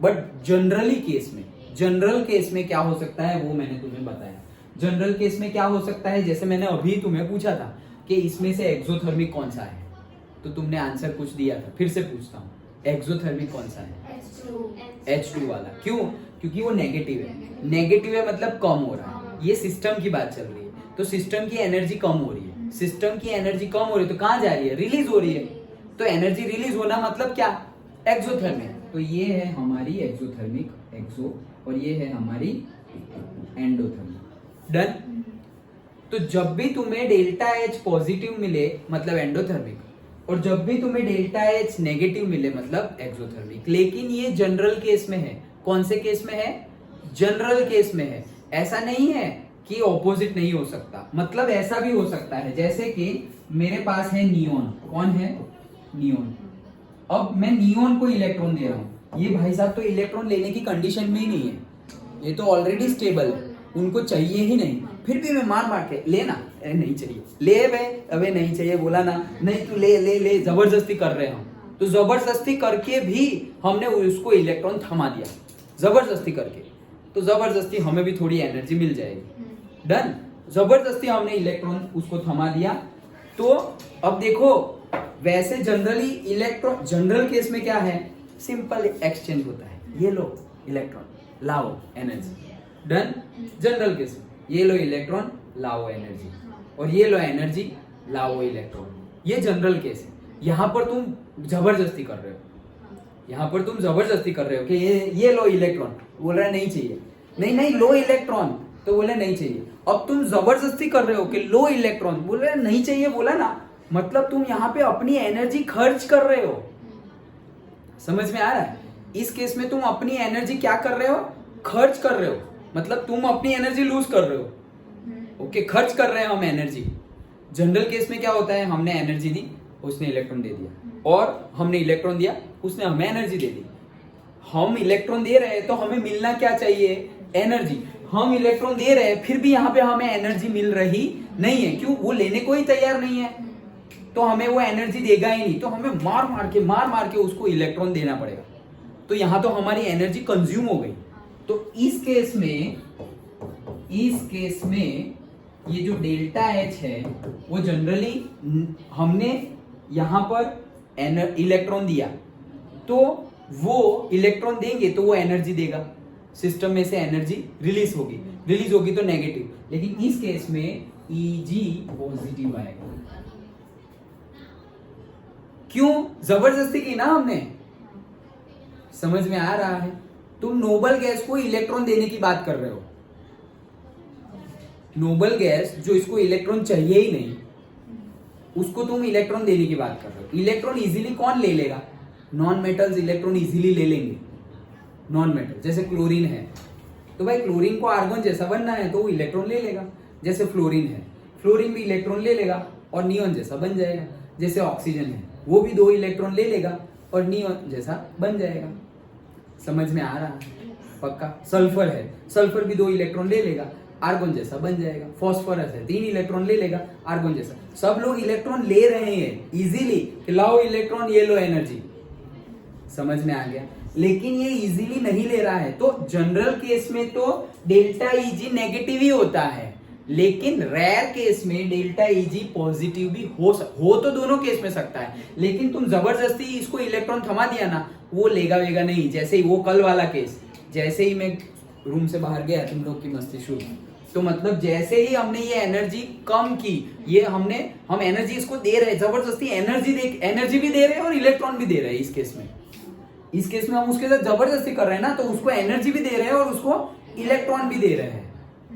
बट जनरल केस में क्या हो सकता है वो मैंने तुम्हें बताया। जनरल केस में क्या हो सकता है, जैसे मैंने अभी तुम्हें पूछा था कि इसमें से एक्सोथर्मिक कौन सा है, तो तुमने आंसर कुछ दिया था, फिर से पूछता हूँ, एक्सोथर्मिक कौन सा है? H2 वाला। क्यों? क्योंकि वो नेगेटिव है। नेगेटिव है मतलब कम हो रहा है। ये सिस्टम की बात चल रही है, तो सिस्टम की एनर्जी कम हो रही है। सिस्टम की एनर्जी कम हो रही है तो कहाँ जा रही है? रिलीज हो रही है। तो एनर्जी रिलीज होना मतलब क्या? एक्सोथर्मिक। तो ये है हमारी एक्सोथर्मिक, एक्सो, और ये है हमारी एंडोथर्मिक। डन। तो जब भी तुम्हें डेल्टा एच पॉजिटिव मिले मतलब एंडोथर्मिक, और जब भी तुम्हें डेल्टा एच नेगेटिव मिले मतलब एक्सोथर्मिक। लेकिन ये जनरल केस में है। कौन से केस में है? जनरल केस में है। ऐसा नहीं है कि ऑपोजिट नहीं हो सकता, मतलब ऐसा भी हो सकता है, जैसे कि मेरे पास है नियोन। कौन है? नियोन। अब मैं नियोन को इलेक्ट्रॉन दे रहा हूं, ये भाई साहब तो इलेक्ट्रॉन लेने की कंडीशन में ही नहीं है, ये तो ऑलरेडी स्टेबल है, उनको चाहिए ही नहीं, फिर भी मैं मार के लेना, अरे नहीं चाहिए, ले भाई, अबे नहीं चाहिए बोला ना, नहीं तू ले ले ले, जबरदस्ती कर रहे हैं हम। तो जबरदस्ती करके भी हमने उसको इलेक्ट्रॉन थमा दिया, जबरदस्ती करके, तो जबरदस्ती हमें भी थोड़ी एनर्जी मिल जाएगी। डन। जबरदस्ती हमने इलेक्ट्रॉन उसको थमा दिया। तो अब देखो, वैसे जनरली इलेक्ट्रॉन, जनरल केस में क्या है? सिंपल एक्सचेंज होता है, ये लो इलेक्ट्रॉन, लाओ एनर्जी। डन। जनरल केस में ये लो इलेक्ट्रॉन, लाओ एनर्जी, और ये लो एनर्जी, लाओ इलेक्ट्रॉन। ये जनरल केस है। यहां पर तुम जबरदस्ती कर रहे हो, यहां पर तुम जबरदस्ती कर रहे हो कि ये लो इलेक्ट्रॉन, बोल रहा है नहीं चाहिए, नहीं नहीं लो इलेक्ट्रॉन, तो बोले नहीं चाहिए। अब तुम जबरदस्ती कर रहे हो कि लो इलेक्ट्रॉन, बोल रहे नहीं चाहिए बोला ना, मतलब तुम यहां पे अपनी एनर्जी खर्च कर रहे हो। समझ में आ रहा है? इस केस में तुम अपनी एनर्जी क्या कर रहे हो? खर्च कर रहे हो, मतलब तुम अपनी एनर्जी लूज कर रहे हो। ओके, खर्च कर रहे हैं हम एनर्जी। जनरल केस में क्या होता है? हमने एनर्जी दी, उसने इलेक्ट्रॉन दे दिया, और हमने इलेक्ट्रॉन दिया, उसने हमें एनर्जी दे दी। हम इलेक्ट्रॉन दे रहे हैं तो हमें मिलना क्या चाहिए? एनर्जी। हम इलेक्ट्रॉन दे रहे हैं फिर भी यहाँ पे हमें एनर्जी मिल रही नहीं है। क्यों? वो लेने को ही तैयार नहीं है, तो हमें वो एनर्जी देगा ही नहीं, तो हमें मार मार के उसको इलेक्ट्रॉन देना पड़ेगा। तो यहां तो हमारी एनर्जी कंज्यूम हो गई। तो इस केस में ये जो डेल्टा एच है वो जनरली हमने यहां पर इलेक्ट्रॉन दिया, तो वो इलेक्ट्रॉन देंगे तो वो एनर्जी देगा, सिस्टम में से एनर्जी रिलीज होगी तो नेगेटिव। लेकिन इस केस में Eg पॉजिटिव आएगा। क्यों? जबरदस्ती की ना हमने। समझ में आ रहा है? तुम नोबल गैस को इलेक्ट्रॉन देने की बात कर रहे हो, नोबल गैस जो इसको इलेक्ट्रॉन चाहिए ही नहीं, उसको तुम इलेक्ट्रॉन देने की बात कर रहे हो। इलेक्ट्रॉन इजीली कौन ले लेगा? नॉन मेटल्स इलेक्ट्रॉन इजीली ले लेंगे। नॉन मेटल जैसे क्लोरीन है, तो भाई क्लोरीन को आर्गन जैसा बनना है तो वो इलेक्ट्रॉन ले लेगा। जैसे फ्लोरीन है, फ्लोरीन भी इलेक्ट्रॉन ले लेगा और नियॉन जैसा बन जाएगा। जैसे ऑक्सीजन है, वो भी 2 इलेक्ट्रॉन ले लेगा और नियॉन जैसा बन जाएगा। समझ में आ रहा है? पक्का। सल्फर है, सल्फर भी 2 इलेक्ट्रॉन ले लेगा, आर्गन जैसा बन जाएगा। फॉस्फोरस है, 3 इलेक्ट्रॉन ले लेगा, आर्गन जैसा। सब लोग इलेक्ट्रॉन ले रहे हैं इजीली, लाओ इलेक्ट्रॉन, ये लो एनर्जी। समझ में आ गया? लेकिन ये इजीली नहीं ले रहा है। तो जनरल केस में तो डेल्टा Eg नेगेटिव ही होता है, लेकिन रेयर केस में डेल्टा Eg पॉजिटिव भी हो तो दोनों केस में सकता है। लेकिन तुम जबरदस्ती इसको इलेक्ट्रॉन थमा दिया ना, वो लेगा वेगा नहीं। जैसे ही वो कल वाला केस, जैसे ही मैं रूम से बाहर गया, तुम लोग की मस्ती शुरू, तो मतलब जैसे ही हमने ये एनर्जी कम की, ये हम एनर्जी इसको दे रहे हैं, जबरदस्ती एनर्जी भी दे रहे हैं और इलेक्ट्रॉन भी दे रहे हैं। इस केस में हम उसके साथ जबरदस्ती कर रहे हैं ना, तो उसको एनर्जी भी दे रहे हैं और उसको इलेक्ट्रॉन भी दे रहे हैं।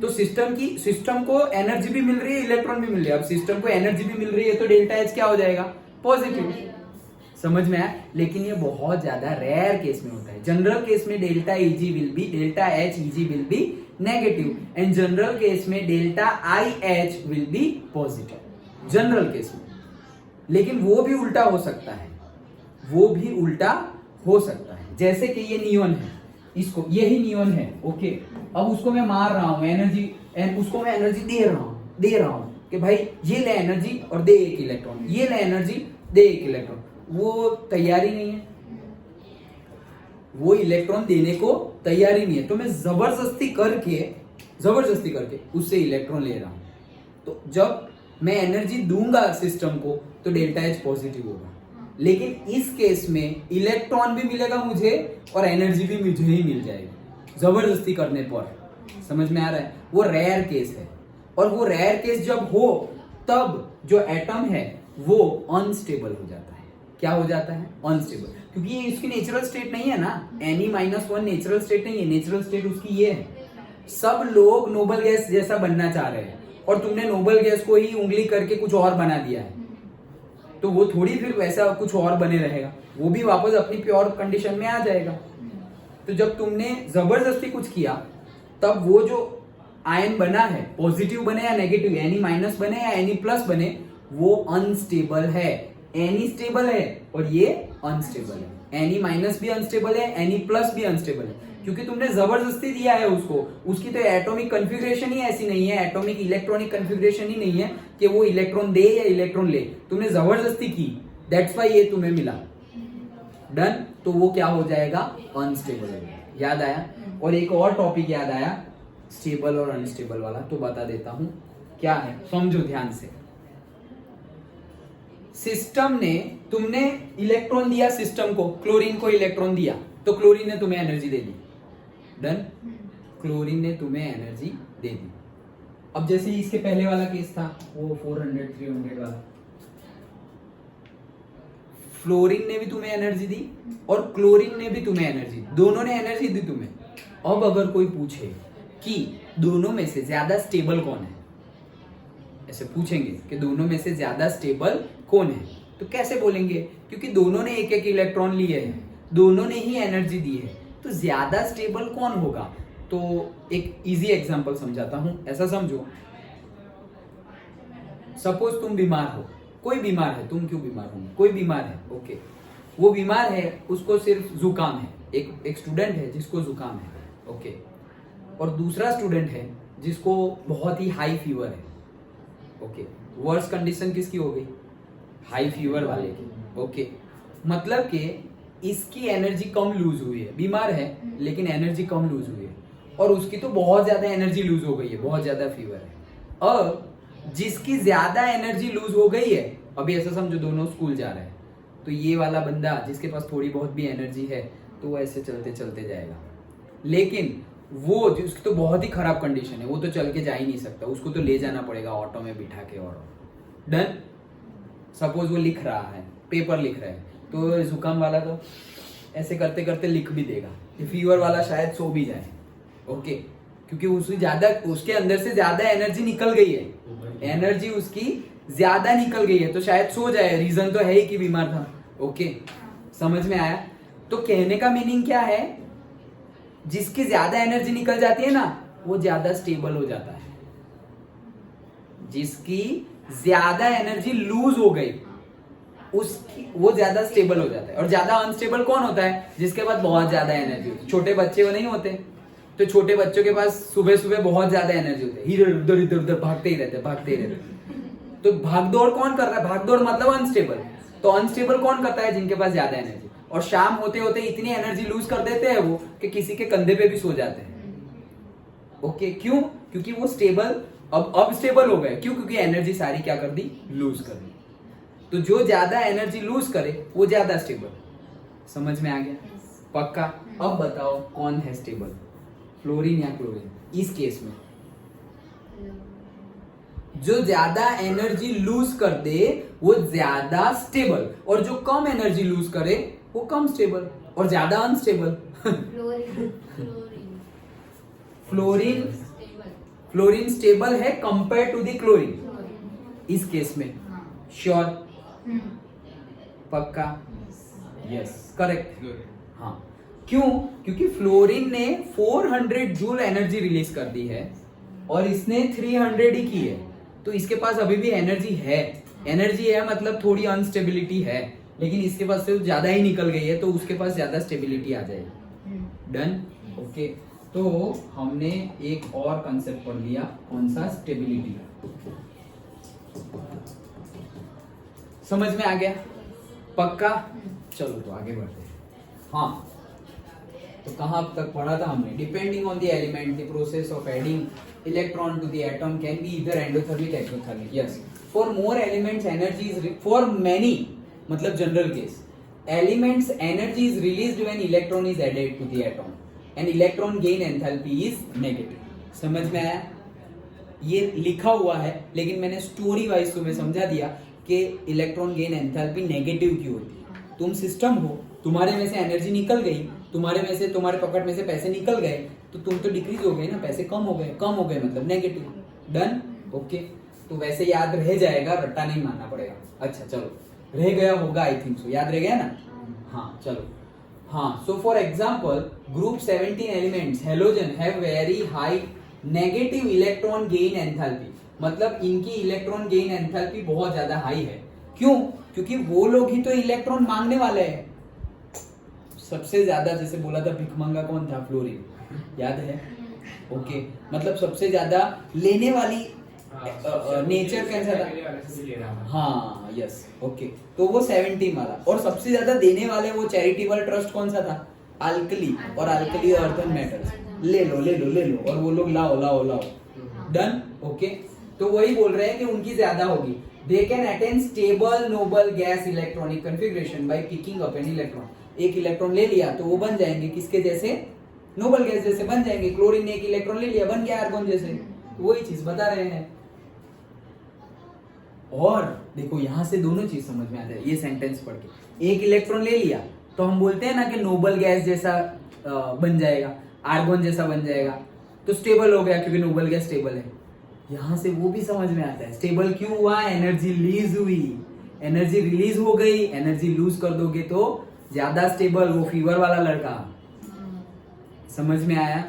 तो सिस्टम को एनर्जी भी मिल रही है, इलेक्ट्रॉन भी मिल रही है। अब सिस्टम को एनर्जी भी मिल रही है तो डेल्टा H क्या हो जाएगा? पॉजिटिव। समझ में आया? लेकिन ये बहुत ज्यादा रेयर केस में होता है। जनरल केस में delta H Eg will be negative and general case में delta IH will be positive. General case में। लेकिन वो भी उल्टा हो सकता है, जैसे कि ये नियॉन है, इसको यही नियॉन है, ओके। अब उसको मैं मार रहा हूं एनर्जी, उसको मैं एनर्जी दे रहा हूं कि भाई ये ले एनर्जी और दे 1 इलेक्ट्रॉन, ये ले एनर्जी दे 1 इलेक्ट्रॉन। वो तैयारी नहीं है, वो इलेक्ट्रॉन देने को तैयारी नहीं है। तो मैं जबरदस्ती करके उससे इलेक्ट्रॉन ले रहा हूं। तो जब मैं एनर्जी दूंगा सिस्टम को तो डेल्टा H पॉजिटिव होगा। लेकिन इस केस में इलेक्ट्रॉन भी मिलेगा मुझे और एनर्जी भी मुझे ही मिल जाएगी जबरदस्ती करने पर। समझ में आ रहा है? वो रेयर केस है। और वो रेयर केस जब हो तब जो एटम है वो अनस्टेबल हो जाता है। क्या हो जाता है? अनस्टेबल। क्योंकि ये इसकी नेचुरल स्टेट नहीं है ना, Ne-1 नेचुरल स्टेट नहीं है, नेचुरल स्टेट उसकी ये है। सब लोग नोबल गैस जैसा बनना चाह रहे हैं और तुमने नोबल गैस को ही उंगली करके कुछ और बना दिया है, तो वो थोड़ी फिर वैसा कुछ और बने रहेगा, वो भी वापस अपनी प्योर कंडीशन में आ जाएगा। तो जब तुमने जबरदस्ती कुछ किया तब वो जो आयन बना है, पॉजिटिव बने या नेगेटिव, Ne- बने या Ne+ बने, वो अनस्टेबल है। Ne स्टेबल है और ये अनस्टेबल है। Ne- भी अनस्टेबल है, Ne+ भी अनस्टेबल है, क्योंकि तुमने जबरदस्ती दिया है उसको। उसकी तो एटॉमिक कन्फिगरेशन ही ऐसी नहीं है, एटॉमिक इलेक्ट्रॉनिक कन्फिगरेशन ही नहीं है कि वो इलेक्ट्रॉन दे या इलेक्ट्रॉन ले। तुमने जबरदस्ती की, दैट्स व्हाई ये तुम्हें मिला। डन। तो वो क्या हो जाएगा? अनस्टेबल हो जाएगा। याद आया? और एक और टॉपिक याद आया, स्टेबल और अनस्टेबल वाला, तो बता देता हूं क्या है, समझो ध्यान से। सिस्टम ने, तुमने इलेक्ट्रॉन दिया सिस्टम को, क्लोरीन को इलेक्ट्रॉन दिया, तो क्लोरीन ने तुम्हें एनर्जी दे दी। डन। क्लोरीन ने तुम्हें एनर्जी दे दी। अब जैसे इसके पहले वाला केस था, वो 400 300 वाला, फ्लोरीन ने भी तुम्हें एनर्जी दी और क्लोरीन ने भी तुम्हें एनर्जी दी, दोनों ने एनर्जी दी तुम्हें। अब अगर कोई पूछे कि दोनों में से ज्यादा स्टेबल कौन है, ऐसे पूछेंगे कि दोनों में से ज्यादा स्टेबल कौन है, तो कैसे बोलेंगे? क्योंकि दोनों ने एक एक इलेक्ट्रॉन लिए हैं, दोनों ने ही एनर्जी दी है, तो ज्यादा स्टेबल कौन होगा? तो एक इजी एग्जांपल समझाता हूं। ऐसा समझो, सपोज तुम बीमार हो, कोई बीमार है, तुम क्यों बीमार हो, कोई बीमार है, ओके। वो बीमार है, उसको सिर्फ जुकाम है, एक स्टूडेंट है जिसको जुकाम है, ओके। और दूसरा स्टूडेंट है जिसको बहुत ही हाई फीवर है, ओके। वर्स कंडीशन किसकी हो गई? हाई फीवर वाले की, ओके। मतलब कि इसकी एनर्जी कम लूज हुई है, बीमार है लेकिन एनर्जी कम लूज हुई है, और उसकी तो बहुत ज्यादा एनर्जी लूज हो गई है, बहुत ज्यादा फीवर है। अब जिसकी ज्यादा एनर्जी लूज हो गई है, अभी ऐसा समझो दोनों स्कूल जा रहे हैं, तो ये वाला बंदा जिसके पास थोड़ी बहुत भी एनर्जी है तो वो ऐसे चलते चलते जाएगा। लेकिन वो जिसकी तो बहुत ही खराब कंडीशन है, वो तो चल के जा ही नहीं सकता, उसको तो ले जाना पड़ेगा ऑटो में बिठा के। और डन। सपोज वो लिख रहा है, पेपर लिख रहा है, तो जुकाम वाला तो ऐसे करते करते लिख भी देगा, फीवर वाला शायद सो भी जाए, ओके। क्योंकि उसके अंदर से ज्यादा एनर्जी निकल गई है, एनर्जी उसकी ज्यादा निकल गई है, तो शायद सो जाए, रीजन तो है ही कि बीमार था, ओके। समझ में आया? तो कहने का मीनिंग क्या है, जिसकी ज्यादा एनर्जी निकल जाती है ना वो ज्यादा स्टेबल हो जाता है, जिसकी ज्यादा एनर्जी लूज हो गई उसकी वो ज्यादा स्टेबल हो जाता है। और ज्यादा अनस्टेबल कौन होता है? जिसके पास बहुत ज्यादा एनर्जी होती है। छोटे बच्चे वो नहीं होते, तो छोटे बच्चों के पास सुबह सुबह बहुत ज्यादा एनर्जी होती है, इधर उधर भागते ही रहते। तो भागदौड़ कौन कर रहा है? भागदौड़ मतलब अनस्टेबल। तो अनस्टेबल कौन करता है? जिनके पास ज्यादा एनर्जी। और शाम होते होते इतनी एनर्जी लूज कर देते हैं वो कि किसी के कंधे पे भी सो जाते हैं। ओके, क्यों? क्योंकि वो स्टेबल अब स्टेबल हो गए। क्यों? क्योंकि एनर्जी सारी क्या कर दी? लूज कर दी। तो जो ज्यादा एनर्जी लूज करे वो ज्यादा स्टेबल। समझ में आ गया? पक्का? अब बताओ कौन है स्टेबल, फ्लोरीन या क्लोरीन? इस केस में जो ज्यादा एनर्जी लूज कर दे वो ज्यादा स्टेबल, और जो कम एनर्जी लूज करे वो कम स्टेबल और ज्यादा अनस्टेबल। फ्लोरीन स्टेबल है कंपेयर टू द क्लोरीन इस केस में। श्योर? पक्का? Yes, correct. हाँ, क्यों? क्योंकि फ्लोरीन ने 400 जूल एनर्जी रिलीज कर दी है और इसने 300 ही की है, तो इसके पास अभी भी एनर्जी है। एनर्जी है मतलब थोड़ी अनस्टेबिलिटी है, लेकिन इसके पास से ज्यादा ही निकल गई है तो उसके पास ज्यादा स्टेबिलिटी आ जाएगी। डन? ओके, तो हमने एक और कंसेप्ट पढ़ लिया, कौन सा? स्टेबिलिटी। समझ में आ गया? पक्का? चलो तो आगे बढ़ते हैं। हाँ, तो कहां तक पढ़ा था हमने? Depending on the element the process of adding electron to the atom can be either endothermic exothermic. Yes, for more elements energy is for many, मतलब general case, elements energy is released when electron is added to the atom and electron gain enthalpy is negative. समझ में आया? ये लिखा हुआ है लेकिन मैंने स्टोरी वाइज तुम्हें समझा दिया कि इलेक्ट्रॉन गेन एंथैल्पी नेगेटिव क्यों होती है। तुम सिस्टम हो, तुम्हारे में से एनर्जी निकल गई, तुम्हारे में से, तुम्हारे पॉकेट में से पैसे निकल गए, तो तुम तो डिक्रीज हो गए ना, पैसे कम हो गए मतलब नेगेटिव। डन? ओके, तो वैसे याद रह जाएगा, रट्टा नहीं मानना पड़ेगा। अच्छा चलो, रह गया होगा, आई थिंक सो, याद रह गया ना? हाँ चलो। हाँ, so for example group 17 elements halogen have very high negative electron gain enthalpy, मतलब इनकी इलेक्ट्रॉन गेन एंथैल्पी बहुत ज्यादा हाई है। क्यों? क्योंकि वो लोग ही तो इलेक्ट्रॉन मांगने वाले हैं। सबसे ज्यादा, जैसे बोला था भिखमंगा कौन था? फ्लोरीन, याद है? ओके, मतलब सबसे ज्यादा लेने वाली नेचर कैसा था? हाँ, यस, ओके, तो वो 17 वाला। और सबसे ज्यादा देने वाले वो चैरिटेबल ट्रस्ट कौन सा था? अल्कली, और अल्कली अर्थ एंड मेटल्स। ले लो और वो लोग लाओ। डन? ओके, तो वही बोल रहे हैं कि उनकी ज्यादा होगी। They can attain stable noble gas electronic configuration by picking up an electron. एक इलेक्ट्रॉन ले लिया तो वो बन जाएंगे किसके जैसे? नोबल गैस जैसे बन जाएंगे। क्लोरीन ने एक इलेक्ट्रॉन ले लिया, बन गया आर्गन जैसे। वही चीज बता रहे हैं। और देखो यहां से दोनों चीज समझ में आता है ये सेंटेंस पढ़ के। एक इलेक्ट्रॉन ले लिया तो हम बोलते हैं ना कि नोबल गैस जैसा बन जाएगा, आर्गन जैसा बन जाएगा, तो स्टेबल हो गया क्योंकि नोबल गैस स्टेबल है। यहां से वो भी समझ में आता है। स्टेबल क्यों हुआ? एनर्जी रिलीज हुई, एनर्जी रिलीज हो गई। एनर्जी लूज कर दोगे तो ज्यादा स्टेबल, वो फीवर वाला लड़का। समझ में आया?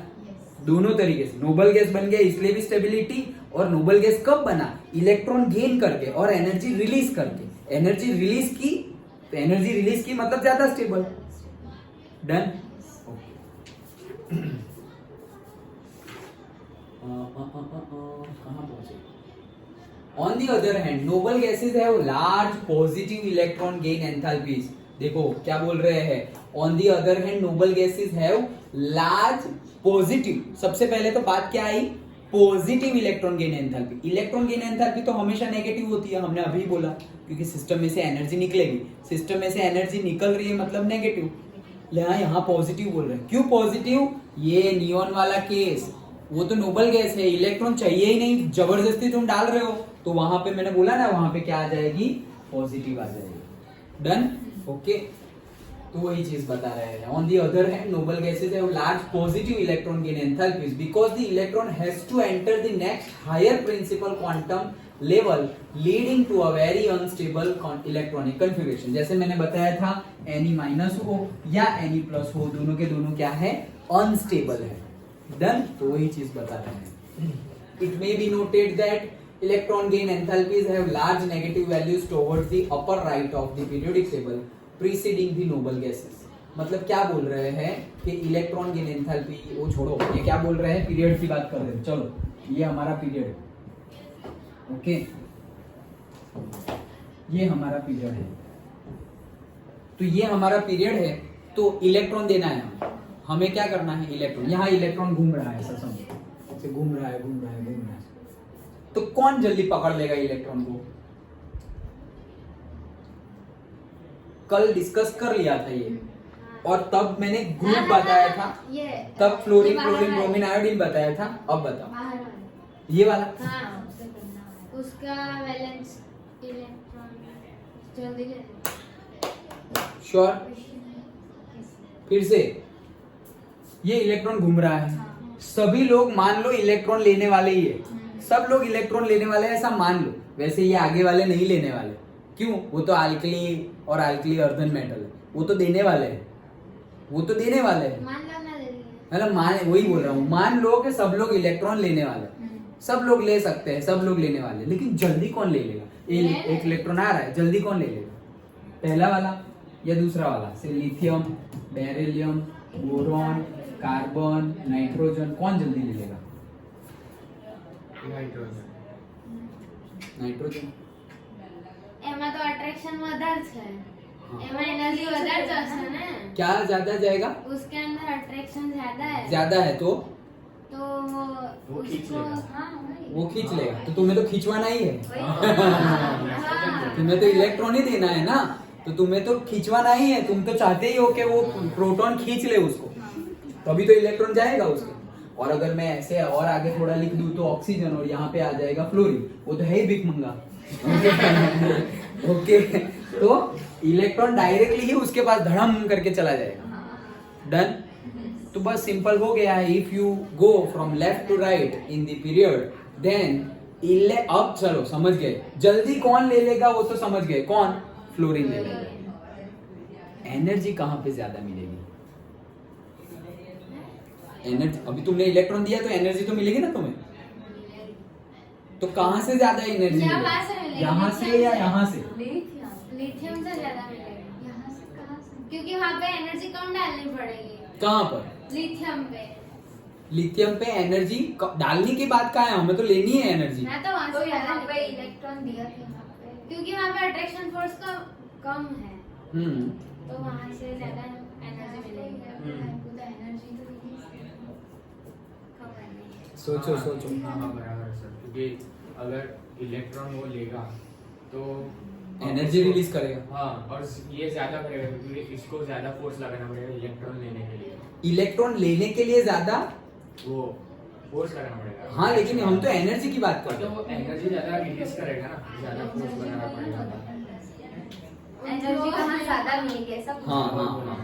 दोनों तरीके से नोबल गैस बन गया इसलिए भी स्टेबिलिटी, और नोबल गैस कब बना? इलेक्ट्रॉन गेन करके और एनर्जी रिलीज करके। एनर्जी रिलीज की तो एनर्जी रिलीज की मतलब ज्यादा स्टेबल। डन? कहां पहुंचे? On the other hand noble gases have large positive electron gain enthalpies. देखो क्या बोल रहे हैं? On the other hand noble gases have large positive. सबसे पहले तो बात क्या आई? Positive electron gain enthalpy. Electron gain enthalpy तो हमेशा नेगेटिव होती है, हमने अभी बोला, क्योंकि सिस्टम में से एनर्जी निकलेगी। सिस्टम में से एनर्जी निकल रही है मतलब नेगेटिव। यहाँ पॉजिटिव बोल रहे हैं। क्यों पॉजिटिव? ये नियॉन वाला केस, वो तो नोबल गैस है, इलेक्ट्रॉन चाहिए ही नहीं, जबरदस्ती तुम डाल रहे हो, तो वहां पे मैंने बोला ना, वहां पे क्या आ जाएगी? पॉजिटिव आ जाएगी। डन? ओके, तो वही चीज बता रहे हैं। On the other hand noble gases have large positive electron gain enthalpies because the electron has to enter the next higher principal quantum level leading to a very unstable electronic configuration. जैसे मैंने बताया था Ne- हो या Ne+ हो, दोनों के दोनों क्या है, अनस्टेबल है। डन, तो वही चीज बता रहे हैं। It may be noted that electron gain enthalpies have large negative values towards the upper right of the periodic table preceding the noble gases. मतलब क्या बोल रहे हैं कि इलेक्ट्रॉन गेन एंथैल्पी, वो छोड़ो, ये क्या बोल रहे हैं, पीरियड की बात कर रहे हैं। चलो ये हमारा पीरियड है, ओके, ये हमारा पीरियड है। तो ये हमारा पीरियड है, तो इलेक्ट्रॉन देना है हमें क्या करना है, इलेक्ट्रॉन, यहाँ इलेक्ट्रॉन घूम रहा है, ऐसा समझो, ऐसे घूम रहा है, घूम रहा है, घूम रहा है। तो कौन जल्दी पकड़ लेगा इलेक्ट्रॉन को? कल डिस्कस कर लिया था ये, और तब मैंने ग्रुप बताया था, तब फ्लोरीन, क्लोरीन, ब्रोमीन, आयोडीन बताया था। अब बताओ ये वाला, हाँ, उसका वैलेंस इलेक्ट्रॉन जल्दी ले श्योर? फिर से ये इलेक्ट्रॉन घूम रहा है, सभी लोग मान लो इलेक्ट्रॉन लेने वाले ही है, सब लोग इलेक्ट्रॉन लेने वाले हैं, ऐसा मान लो। वैसे ये आगे वाले नहीं लेने वाले, क्यों? वो तो अल्कली और अल्कली अर्धन मेटल है, वो तो देने वाले हैं, वो तो देने वाले हैं। मान लो ना, ले लिया। मतलब मान, वही बोल रहा हूँ, मान लो कि सब लोग इलेक्ट्रॉन लेने वाले हैं, सब लोग ले सकते हैं, सब लोग लेने वाले, लेकिन जल्दी कौन ले लेगा? एक इलेक्ट्रॉन आ रहा है, जल्दी कौन ले लेगा? पहला वाला या दूसरा वाला? से lithium, beryllium, boron, carbon, nitrogen, कौन जल्दी ले लेगा? નાઇટ્રોજન એમાં તો અટ્રેક્શન વધારે છે, એમાં એનર્જી વધારે જશે ને, क्या ज्यादा जाएगा? उसके अंदर अट्रैक्शन ज्यादा है, ज्यादा है तो तो वो खींच उसको, लेगा। हाँ, वही। वो खींच लेगा। तो तुम्हें तो खींचवाना ही है, वही तो। हाँ। तुम्हें तो इलेक्ट्रॉन ही देना है ना, तो तुम्हें तो खींचवाना ही है। तुम तो चाहते ही हो कि वो प्रोटॉन खींच ले उसको, तभी तो इलेक्ट्रॉन जाएगा उसके। और अगर मैं ऐसे और आगे थोड़ा लिख दूं तो ऑक्सीजन, और यहाँ पे आ जाएगा फ्लोरीन, वो तो है ही बिग मंगा। ओके, तो इलेक्ट्रॉन डायरेक्टली ही उसके पास धड़म करके चला जाएगा। डन, तो बस सिंपल हो गया है। If you go from left to right in the period, then अब चलो समझ गए, जल्दी कौन ले लेगा वो तो समझ गए, कौन? फ्लोरीन ले लेगा। एनर्जी कहां पे ज्यादा मिलेगी? एनर्जी, अभी तुमने इलेक्ट्रॉन दिया तो एनर्जी तो मिलेगी ना तुम्हें, तो कहां से ज्यादा एनर्जी यहाँ से मिलेगी? मिलेगी। यहाँ से या यहाँ से? लिथियम से ज्यादा मिलेगा। यहाँ से कहाँ से? क्योंकि वहाँ पे एनर्जी कम डालनी पड़ेगी। कहां पर? लिथियम पे। लिथियम पे एनर्जी डालने की बात कहाँ है? हमें तो लेनी है एनर्जी। मैं तो वहाँ तो से यहाँ ज्यादा पे लिथियम। इलेक्ट्रॉन दिया था यहाँ पे। क्योंकि वहाँ पे अट्रैक्शन फोर्स का कम है, हम्म, तो वहाँ से ज्यादा एनर्जी मिलेगी। कम एनर्जी। सोचो सोचो। हाँ हाँ बराबर है सर, क्योंकि अगर इलेक्ट्रॉन वो लेगा तो एनर्जी रिलीज करेगा। हाँ, और ये ज्यादा करेगा क्योंकि इसको ज्यादा फोर्स लगाना पड़ेगा इलेक्ट्रॉन लेने के लिए, इलेक्ट्रॉन लेने के लिए ज्यादा, वो फोर्स लगाना पड़ेगा। हाँ, लेकिन हम तो एनर्जी की बात कर तो रहे वो एनर्जी ज्यादा रिलीज करेगा ना, ज्यादा फोर्स बनाना पड़ेगा। एनर्जी कहाँ ज्यादा मिलेगी ऐसा हैं। हाँ हाँ हाँ।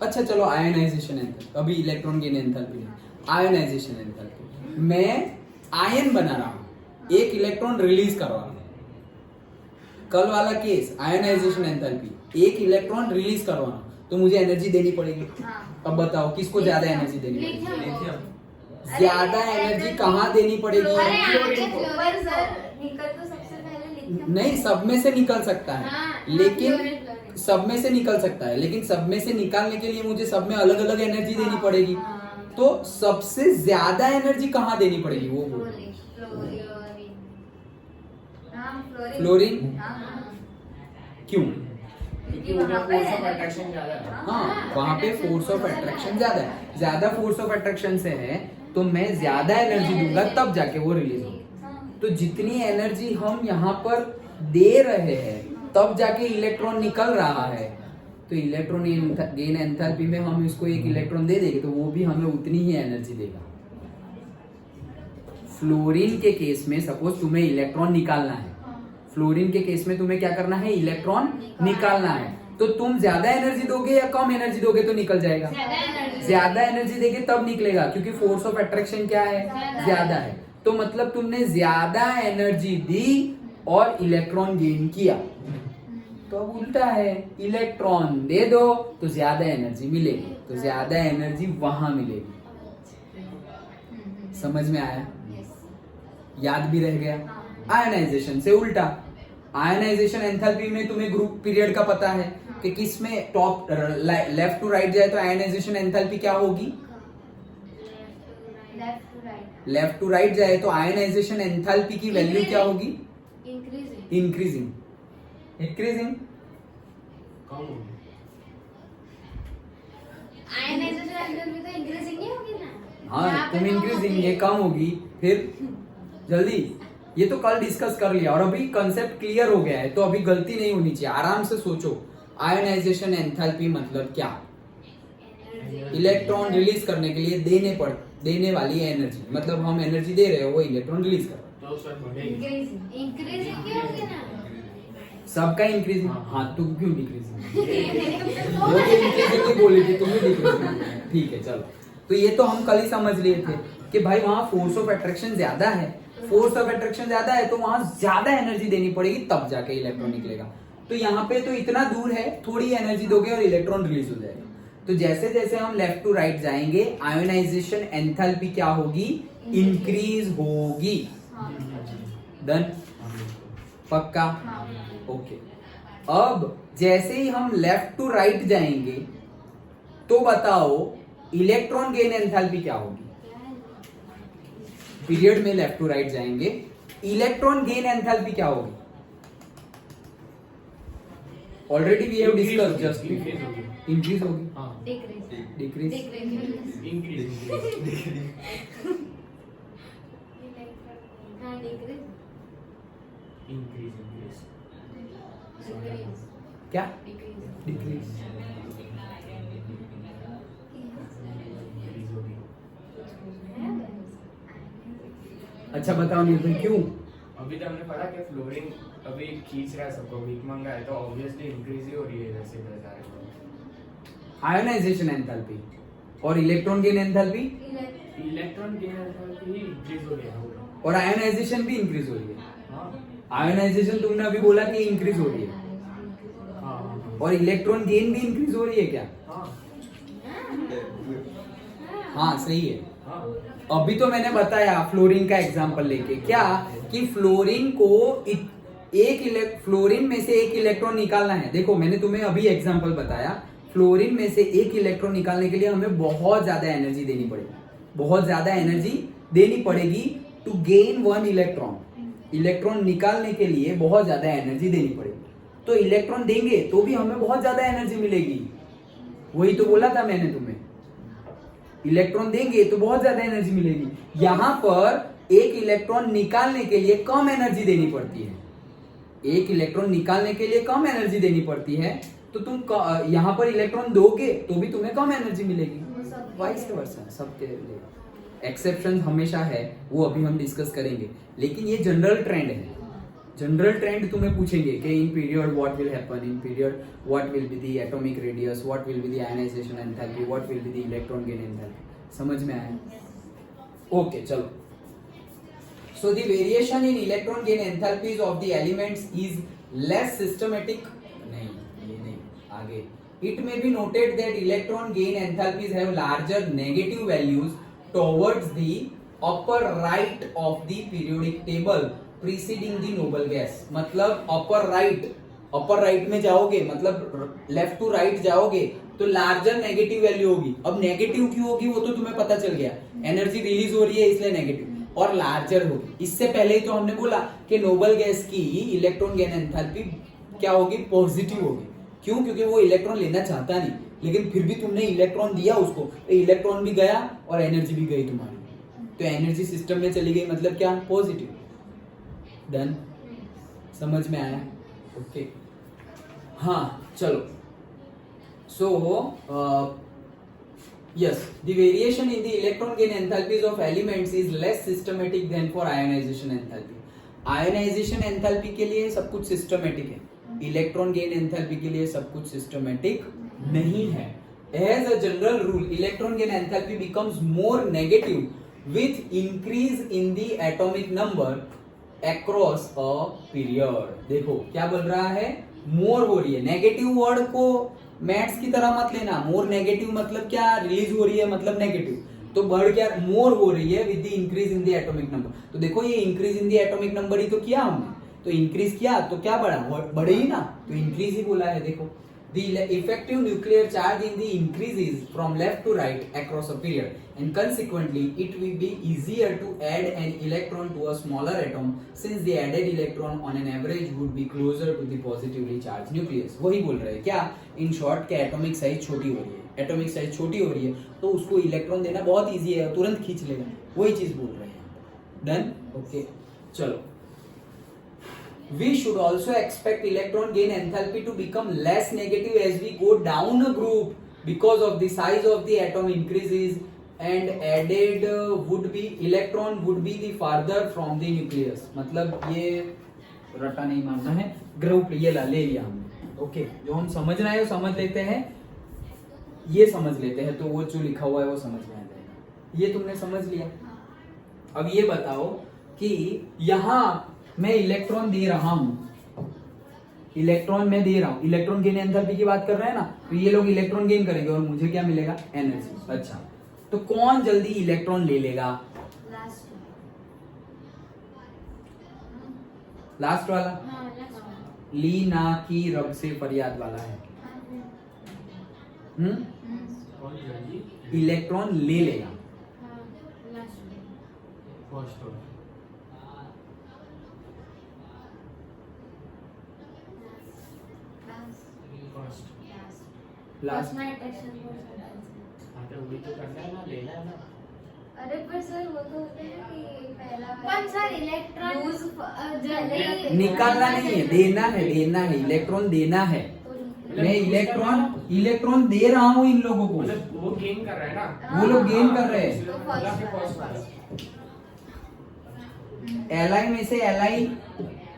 अच्छा चलो, आयनाइजेशन एंथैल्पी, अभी electron gain enthalpy, ionization enthalpy. मैं आयन बना रहा हूं, एक इलेक्ट्रॉन रिलीज कर रहा हूं। कल वाला केस आयनाइजेशन एंथैल्पी, एक इलेक्ट्रॉन रिलीज कर रहा हूं, तो मुझे एनर्जी देनी पड़ेगी। अब बताओ किसको ज्यादा एनर्जी देनी पड़ेगी? लिथियम। ज्यादा एनर्जी कहाँ देनी पड़ेगी? अरे आगे ऊपर फ्लोरीन सर निकल तो सबसे पहले लिथियम। नहीं, सब में से निकल सकता है, हाँ, लेकिन फ्लोरीन। सब में से निकल सकता है, लेकिन सब में से निकालने के लिए मुझे सब में अलग अलग एनर्जी देनी पड़ेगी। तो सबसे ज्यादा एनर्जी कहाँ देनी पड़ेगी वो बोलो। फ्लोरीन? क्यों? क्योंकि उधर फोर्स ऑफ अट्रैक्शन ज्यादा है। हाँ, वहां पे फोर्स ऑफ अट्रैक्शन ज्यादा है, ज्यादा फोर्स ऑफ अट्रैक्शन से है, तो मैं ज्यादा एनर्जी दूंगा तब जाके वो रिलीज होगा। तो जितनी एनर्जी हम यहाँ पर दे रहे हैं तब जाके इलेक्ट्रॉन निकल रहा है, तो इलेक्ट्रॉन गेन एंथैल्पी में हम इसको एक इलेक्ट्रॉन दे देंगे तो वो भी हमें उतनी ही एनर्जी देगा। फ्लोरीन के केस में सपोज तुम्हें इलेक्ट्रॉन निकालना है, फ्लोरीन के केस में तुम्हें क्या करना है? इलेक्ट्रॉन निकालना है, तो तुम ज्यादा एनर्जी दोगे या कम एनर्जी दोगे तो निकल जाएगा? ज्यादा एनर्जी ज्यादा एनर्जी देंगे तब निकलेगा, क्योंकि फोर्स ऑफ अट्रैक्शन क्या है, ज्यादा है। तो मतलब तुमने ज्यादा एनर्जी दी और इलेक्ट्रॉन गेन किया। तो अब उल्टा है, इलेक्ट्रॉन दे दो तो ज्यादा एनर्जी मिलेगी, तो ज्यादा एनर्जी वहां मिलेगी। समझ में आया? याद भी रह गया। आयनाइजेशन से उल्टा, आयनाइजेशन एंथैल्पी में तुम्हें ग्रुप पीरियड का पता है कि किस में टॉप लेफ्ट टू राइट जाए तो आयनाइजेशन एंथैल्पी क्या होगी, लेफ्ट टू राइट जाए तो आयनाइजेशन एंथैल्पी की वैल्यू क्या होगी, इंक्रीजिंग। इंक्रीजिंग कम होगी। आयनाइजेशन एंथैल्पी तो इंक्रीजिंग नहीं होगी ना? हाँ यहाँ पे तुम कम इंक्रीजिंग, होती ये है। कम होगी। फिर जल्दी, ये तो कल डिस्कस कर लिया और अभी कंसेप्ट क्लियर हो गया है, तो अभी गलती नहीं होनी चाहिए। आराम से सोचो, आयनाइजेशन एंथैल्पी मतलब क्या, इलेक्ट्रॉन रिलीज करने के लिए देने वाली एनर्जी, मतलब हम एनर्जी दे रहे हो, वो इलेक्ट्रॉन रिलीज कर रहा है। तो सर बढ़ेगी। इंक्रीजिंग की होगी ना? सबका इंक्रीजिंग। हाँ। हाँ तुम क्यों डिक्रीजिंग? वो तो इंक्रीजिंग ही बोली थी, तुम्हें डिक्रीजिंग। ठीक है चलो, तो ये तो हम कल ही समझ लिए थे कि भाई वहां फोर्स ऑफ अट्रैक्शन ज्यादा है, फोर्स ऑफ अट्रैक्शन ज्यादा है तो वहां ज्यादा एनर्जी देनी पड़ेगी तब जाके इलेक्ट्रॉन निकलेगा। तो यहाँ पे तो इतना दूर है, थोड़ी एनर्जी दोगे और इलेक्ट्रॉन रिलीज हो जाएगा। तो जैसे जैसे हम लेफ्ट टू राइट जाएंगे आयोनाइजेशन एंथैल्पी क्या होगी, इंक्रीज होगी। डन? पक्का? ओके। अब जैसे ही हम लेफ्ट टू राइट जाएंगे तो बताओ इलेक्ट्रॉन गेन एंथैल्पी क्या होगी। पीरियड में लेफ्ट टू राइट जाएंगे, इलेक्ट्रॉन गेन एंथैल्पी क्या होगी? Already we have discuss just, Increase होगी। इंक्रीज होगी, हाँ। Decrease, Increase। Increase। क्या डिक्रीज? Increase होगी। अच्छा बताओ निर्भय क्यों? अभी तो हमने पढ़ा कि फ्लोरीन अभी खींच रहा है सबको, वीक मंगा है, तो ऑब्वियसली इंक्रीज ही हो रही है वैसे इधर जा रहे आयोनाइजेशन एंथैल्पी और electron gain enthalpy, electron gain enthalpy ही इंक्रीज हो गया होगा। और आयोनाइजेशन भी इंक्रीज हो रही है। हाँ आयोनाइजेशन तुमने अभी बोला कि इंक्रीज हो रही है, हाँ और इलेक्ट्रॉन गेन भी इंक्रीज हो रही है क्या? हाँ हाँ सही है। हाँ। अभी तो मैंने बताया फ्लोरीन का एग्जांपल लेके, क्या कि फ्लोरीन को फ्लोरीन में से एक इलेक्ट्रॉन निकालना है। देखो मैंने तुम्हें अभी एग्जांपल बताया, फ्लोरीन में से एक इलेक्ट्रॉन निकालने के लिए हमें बहुत ज्यादा एनर्जी देनी पड़ेगी, बहुत ज्यादा एनर्जी देनी पड़ेगी to gain one electron. Electron निकालने के लिए बहुत ज्यादा एनर्जी देनी पड़ेगी, तो इलेक्ट्रॉन देंगे तो भी हमें बहुत ज्यादा एनर्जी मिलेगी। वही तो बोला था मैंने तुम्हें, इलेक्ट्रॉन देंगे तो बहुत ज्यादा एनर्जी मिलेगी। यहां पर एक इलेक्ट्रॉन निकालने के लिए कम एनर्जी देनी पड़ती है, एक इलेक्ट्रॉन निकालने के लिए कम एनर्जी देनी पड़ती है, तो तुम यहां पर इलेक्ट्रॉन दोगे तो भी तुम्हें कम एनर्जी मिलेगी। वाइस वर्सा सबके लिए एक्सेप्शन हमेशा है, वो अभी हम डिस्कस करेंगे, लेकिन ये जनरल ट्रेंड है। जनरल ट्रेंड तुम्हें पूछेंगे कि in period what will happen, in period what will be the atomic radius, what will be the ionization enthalpy, what will be the electron gain enthalpy. समझ में आया? ओके चलो। So the variation in electron gain enthalpies of the elements is less systematic. नहीं, ये नहीं, आगे. It may be noted that electron gain enthalpies have larger negative values towards the upper right of the periodic table preceding the noble gas. मतलब upper right में जाओगे, मतलब left to right जाओगे तो लार्जर नेगेटिव वैल्यू होगी। अब negative क्यों होगी वो तो तुम्हें पता चल गया, एनर्जी रिलीज हो रही है इसलिए नेगेटिव, और लार्जर होगी। इससे पहले ही तो हमने बोला कि नोबल गैस की इलेक्ट्रॉन गेन एंथैल्पी क्या होगी, पॉजिटिव होगी। क्यों? क्योंकि वो इलेक्ट्रॉन लेना चाहता नहीं, लेकिन फिर भी तुमने इलेक्ट्रॉन दिया उसको, तो इलेक्ट्रॉन भी गया और एनर्जी भी गई तुम्हारी, तो एनर्जी सिस्टम में चली गई, मतलब क्या, पॉजिटिव। डन? समझ में आया? ओके हाँ चलो। So, yes, the variation in the electron gain enthalpies of elements is less systematic than for ionization enthalpy. Ionization enthalpy के लिए सब कुछ systematic है, इलेक्ट्रॉन गेन एंथैल्पी के लिए सब कुछ सिस्टमैटिक नहीं है। As a general rule, electron gain enthalpy becomes more negative with increase in the atomic number across a period. देखो क्या बोल रहा है, मोर हो रही है. नेगेटिव वर्ड को मैथ्स की तरह मत लेना. मोर नेगेटिव मतलब क्या, रिलीज हो रही है मतलब नेगेटिव. तो बढ़ क्या, मोर हो रही है with the increase in the atomic number. तो देखो ये increase in the atomic number ही तो किया हमने. तो इंक्रीज किया तो क्या बढ़ा, बढ़े ही ना. तो इंक्रीज ही बोला है. देखो the effective nuclear charge in the increases from left to right across a period and consequently it will be easier to add an electron to a smaller atom since the added electron on an average would be closer to the positively charged nucleus. वही बोल रहे हैं क्या, in short के atomic size छोटी हो रही है. एटॉमिक साइज छोटी हो रही है तो उसको इलेक्ट्रॉन देना बहुत इजी है, तुरंत खींच लेगा. वही चीज बोल रहे हैं. डन. ओके चलो. We should also expect electron gain enthalpy to become less negative as we go down a group because of the size of the atom increases and added would be electron would be the farther from the nucleus. मतलब ये रटा नहीं मानना है, group ये ले लिया हमने. ओके जो हम समझ रहे हैं वो समझ लेते हैं, ये समझ लेते हैं तो वो जो लिखा हुआ है वो समझ में आ जाएगा. ये तुमने समझ लिया. अब ये बताओ कि यहाँ मैं इलेक्ट्रॉन दे रहा हूं, इलेक्ट्रॉन मैं दे रहा हूं, इलेक्ट्रॉन गेन एंथैल्पी की बात कर रहे हैं ना. तो ये लोग इलेक्ट्रॉन गेन करेंगे और मुझे क्या मिलेगा, एनर्जी. अच्छा तो कौन जल्दी इलेक्ट्रॉन ले लेगा, लास्ट वाला. हाँ लास्ट. ली ना की रब से फरियाद वाला है. कौन जल्दी इलेक्ट्रॉन ले लेगा. हाँ last. First one. First. Last. में अट्रैक्शन फोर्स होता है. हाँ तो वही तो करना है ना, लेना है ना. अरे पर सर वो तो होता है कि पहला कौन सा इलेक्ट्रॉन लूज जल्दी निकालना नहीं है, देना है, देना है. इलेक्ट्रॉन देना है. मैं इलेक्ट्रॉन दे रहा हूँ इन लोगों को. मतलब वो गेन कर रहा है ना. वो लोग गेन कर रहे हैं. तो बोला कि फर्स्ट वाला. एलाई में से एलाई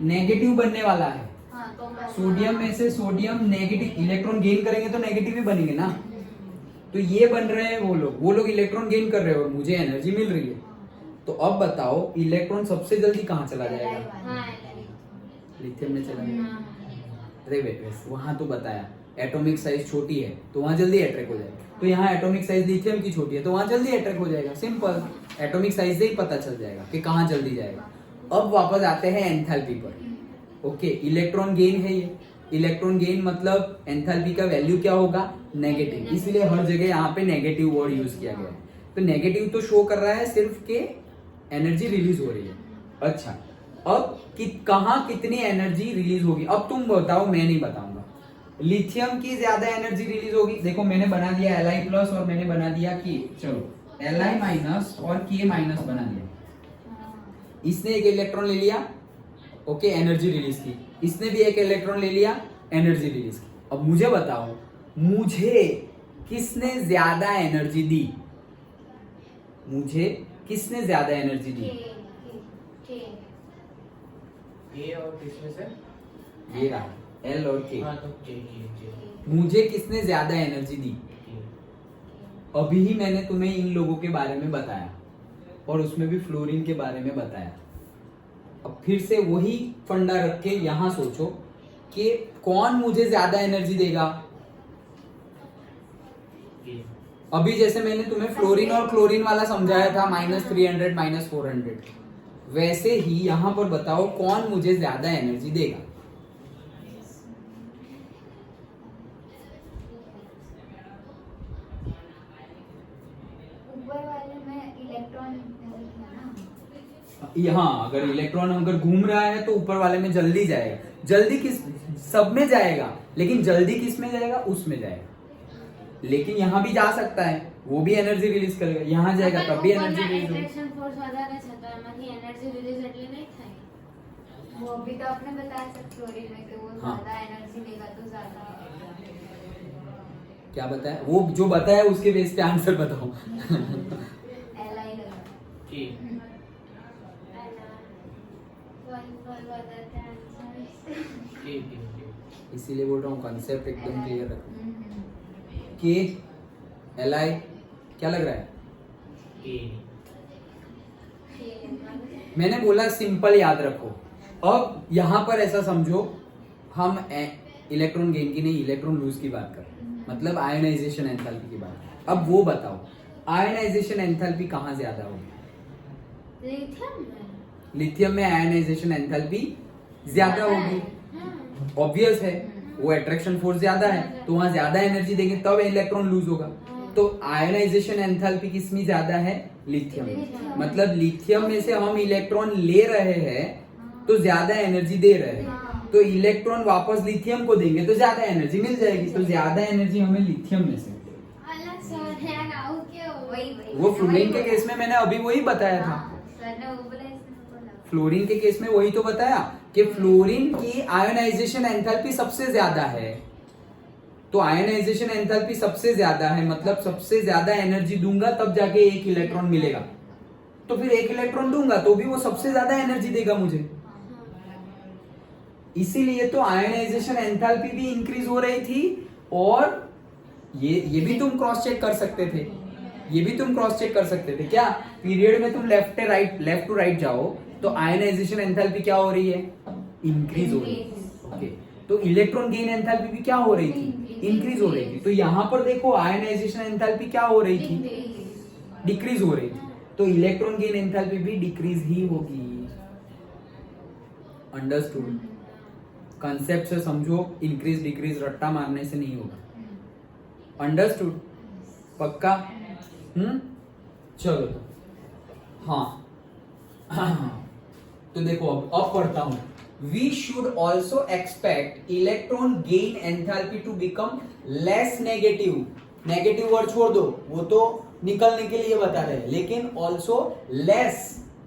नेगेटिव बनने वाला है. हाँ तो सोडियम में से सोडियम नेगेटिव, इलेक्ट्रॉन गेन करेंगे तो नेगेटिव ही बनेंगे ना. तो ये बन रहे हैं वो लोग इलेक्ट्रॉन गेन कर रहे हैं और मुझे एनर्जी मिल रही है. तो अब बताओ इलेक्ट्रॉन सबसे जल्दी कहाँ चला जाएगा, हाँ लिथियम में चला जाएगा. अरे वेट वहां तो बताया एटॉमिक साइज छोटी है तो वहां जल्दी अट्रैक्ट हो जाएगा. तो यहाँ एटॉमिक साइज लिथियम की छोटी है तो वहां जल्दी अट्रैक्ट हो जाएगा. सिंपल, एटॉमिक साइज से ही पता चल जाएगा कि कहाँ जल्दी जाएगा. अब वापस आते हैं एंथैल्पी पर. ओके इलेक्ट्रॉन गेन है ये. इलेक्ट्रॉन गेन मतलब एंथैल्पी का वैल्यू क्या होगा, नेगेटिव. इसलिए हर जगह यहाँ पे नेगेटिव वर्ड यूज किया गया है. तो नेगेटिव तो शो कर रहा है सिर्फ के एनर्जी रिलीज हो रही है. अच्छा अब कहाँ कितनी एनर्जी रिलीज होगी अब तुम बताओ, मैं नहीं बताऊंगा. लिथियम की ज्यादा एनर्जी रिलीज होगी. देखो मैंने बना दिया Li प्लस और मैंने बना दिया K. चलो Li माइनस और K माइनस बना दिया. इसने एक इलेक्ट्रॉन ले लिया, ओके एनर्जी रिलीज की. इसने भी एक इलेक्ट्रॉन ले लिया, एनर्जी रिलीज की. अब मुझे बताओ मुझे किसने ज्यादा एनर्जी दी, मुझे किसने ज्यादा एनर्जी दी. ए और किसमें से. ये रहा L और K. हाँ तो के. मुझे किसने ज्यादा एनर्जी दी. अभी ही मैंने तुम्हें इन लोगों के बारे में बताया और उसमें भी फ्लोरीन के बारे में बताया. अब फिर से वही फंडा रख के यहां सोचो कि कौन मुझे ज्यादा एनर्जी देगा. अभी जैसे मैंने तुम्हें फ्लोरीन और क्लोरीन वाला समझाया था -300 -400, वैसे ही यहां पर बताओ कौन मुझे ज्यादा एनर्जी देगा. ऊपर वाले में इलेक्ट्रॉन हाँ अगर इलेक्ट्रॉन अगर घूम रहा है तो ऊपर वाले में जल्दी जाएगा. जल्दी किस, सब में जाएगा लेकिन जल्दी किस में जाएगा, उसमें जाएगा. लेकिन यहाँ भी जा सकता है, वो भी एनर्जी रिलीज करेगा. यहाँ जाएगा तब भी एनर्जी रिलीज होगी. अट्रैक्शन फोर्स વધારે છે તો એમાંથી એનર્જી રિલીઝ એટલે નહીં થાય. वो भी तो आपने बताया सर फ्लोरीन में कि वो हाँ. ज्यादा एनर्जी देगा तो ज्यादा क्या बताया, वो जो बताया उसके बेस पे आंसर बताओ. Li लगा. के. इसीलिए बोल रहा हूँ कंसेप्ट एकदम क्लियर रखो. के Li क्या लग रहा है? मैंने बोला सिंपल याद रखो। अब यहां पर ऐसा समझो, हम इलेक्ट्रॉन गेन की नहीं, इलेक्ट्रॉन लूज की बात कर रहे हैं, मतलब आयोनाइजेशन एंथैल्पी की बात। अब वो बताओ, आयोनाइजेशन एंथैल्पी कहां ज्यादा होगी? लिथियम में। लिथियम में आयोनाइजेशन एंथैल्पी ज्यादा होगी, ऑब्वियस है, वो अट्रैक्शन फोर्स ज्यादा है, तो वहां ज्यादा एनर्जी देंगे तब इलेक्ट्रॉन लूज होगा। तो आयोनाइजेशन एंथैल्पी किसमें ज्यादा है? लिथियम में। मतलब लिथियम में से हम इलेक्ट्रॉन ले रहे हैं तो ज्यादा एनर्जी दे रहे हैं, तो इलेक्ट्रॉन वापस लिथियम को देंगे तो ज्यादा एनर्जी मिल जाएगी, तो ज्यादा एनर्जी हमें लिथियम में से मिलेगी। अलग सर यार आओ क्या वही वो फ्लोरीन के केस में मैंने अभी वही बताया था। सर ने वो बोला, इसने बोला। फ्लोरीन के केस में वही तो बताया कि फ्लोरीन की आयोनाइजेशन एंथैल्पी सबसे ज्यादा है, तो आयोनाइजेशन एंथैल्पी सबसे ज्यादा है, मतलब सबसे ज्यादा एनर्जी दूंगा तब जाके एक इलेक्ट्रॉन मिलेगा, तो फिर एक इलेक्ट्रॉन दूंगा तो भी वो सबसे ज्यादा एनर्जी देगा मुझे। इसीलिए तो आयोनाइजेशन एंथैल्पी भी इंक्रीज हो रही थी। और ये भी तुम क्रॉस चेक कर सकते थे, ये भी तुम क्रॉस चेक कर सकते थे क्या? पीरियड में तुम लेफ्ट टू राइट जाओ तो आयोनाइजेशन एंथैल्पी क्या हो रही है? इंक्रीज हो रही है। ओके, तो इलेक्ट्रॉन गेन एंथैल्पी भी क्या हो रही थी? इंक्रीज हो रही थी। तो यहां पर देखो आयोनाइजेशन एंथैल्पी क्या हो रही थी? डिक्रीज हो रही थी, तो इलेक्ट्रॉन गेन एंथैल्पी भी डिक्रीज ही होगी। अंडरस्टूड? कंसेप्ट से समझो, इंक्रीज डिक्रीज रट्टा मारने से नहीं होगा। अंडरस्टूड? पक्का? चलो, हाँ तो देखो अब पढ़ता हूं। We should also expect electron gain enthalpy to become less negative. Negative word छोड़ दो, वो तो निकलने के लिए बता रहे हैं, लेकिन also less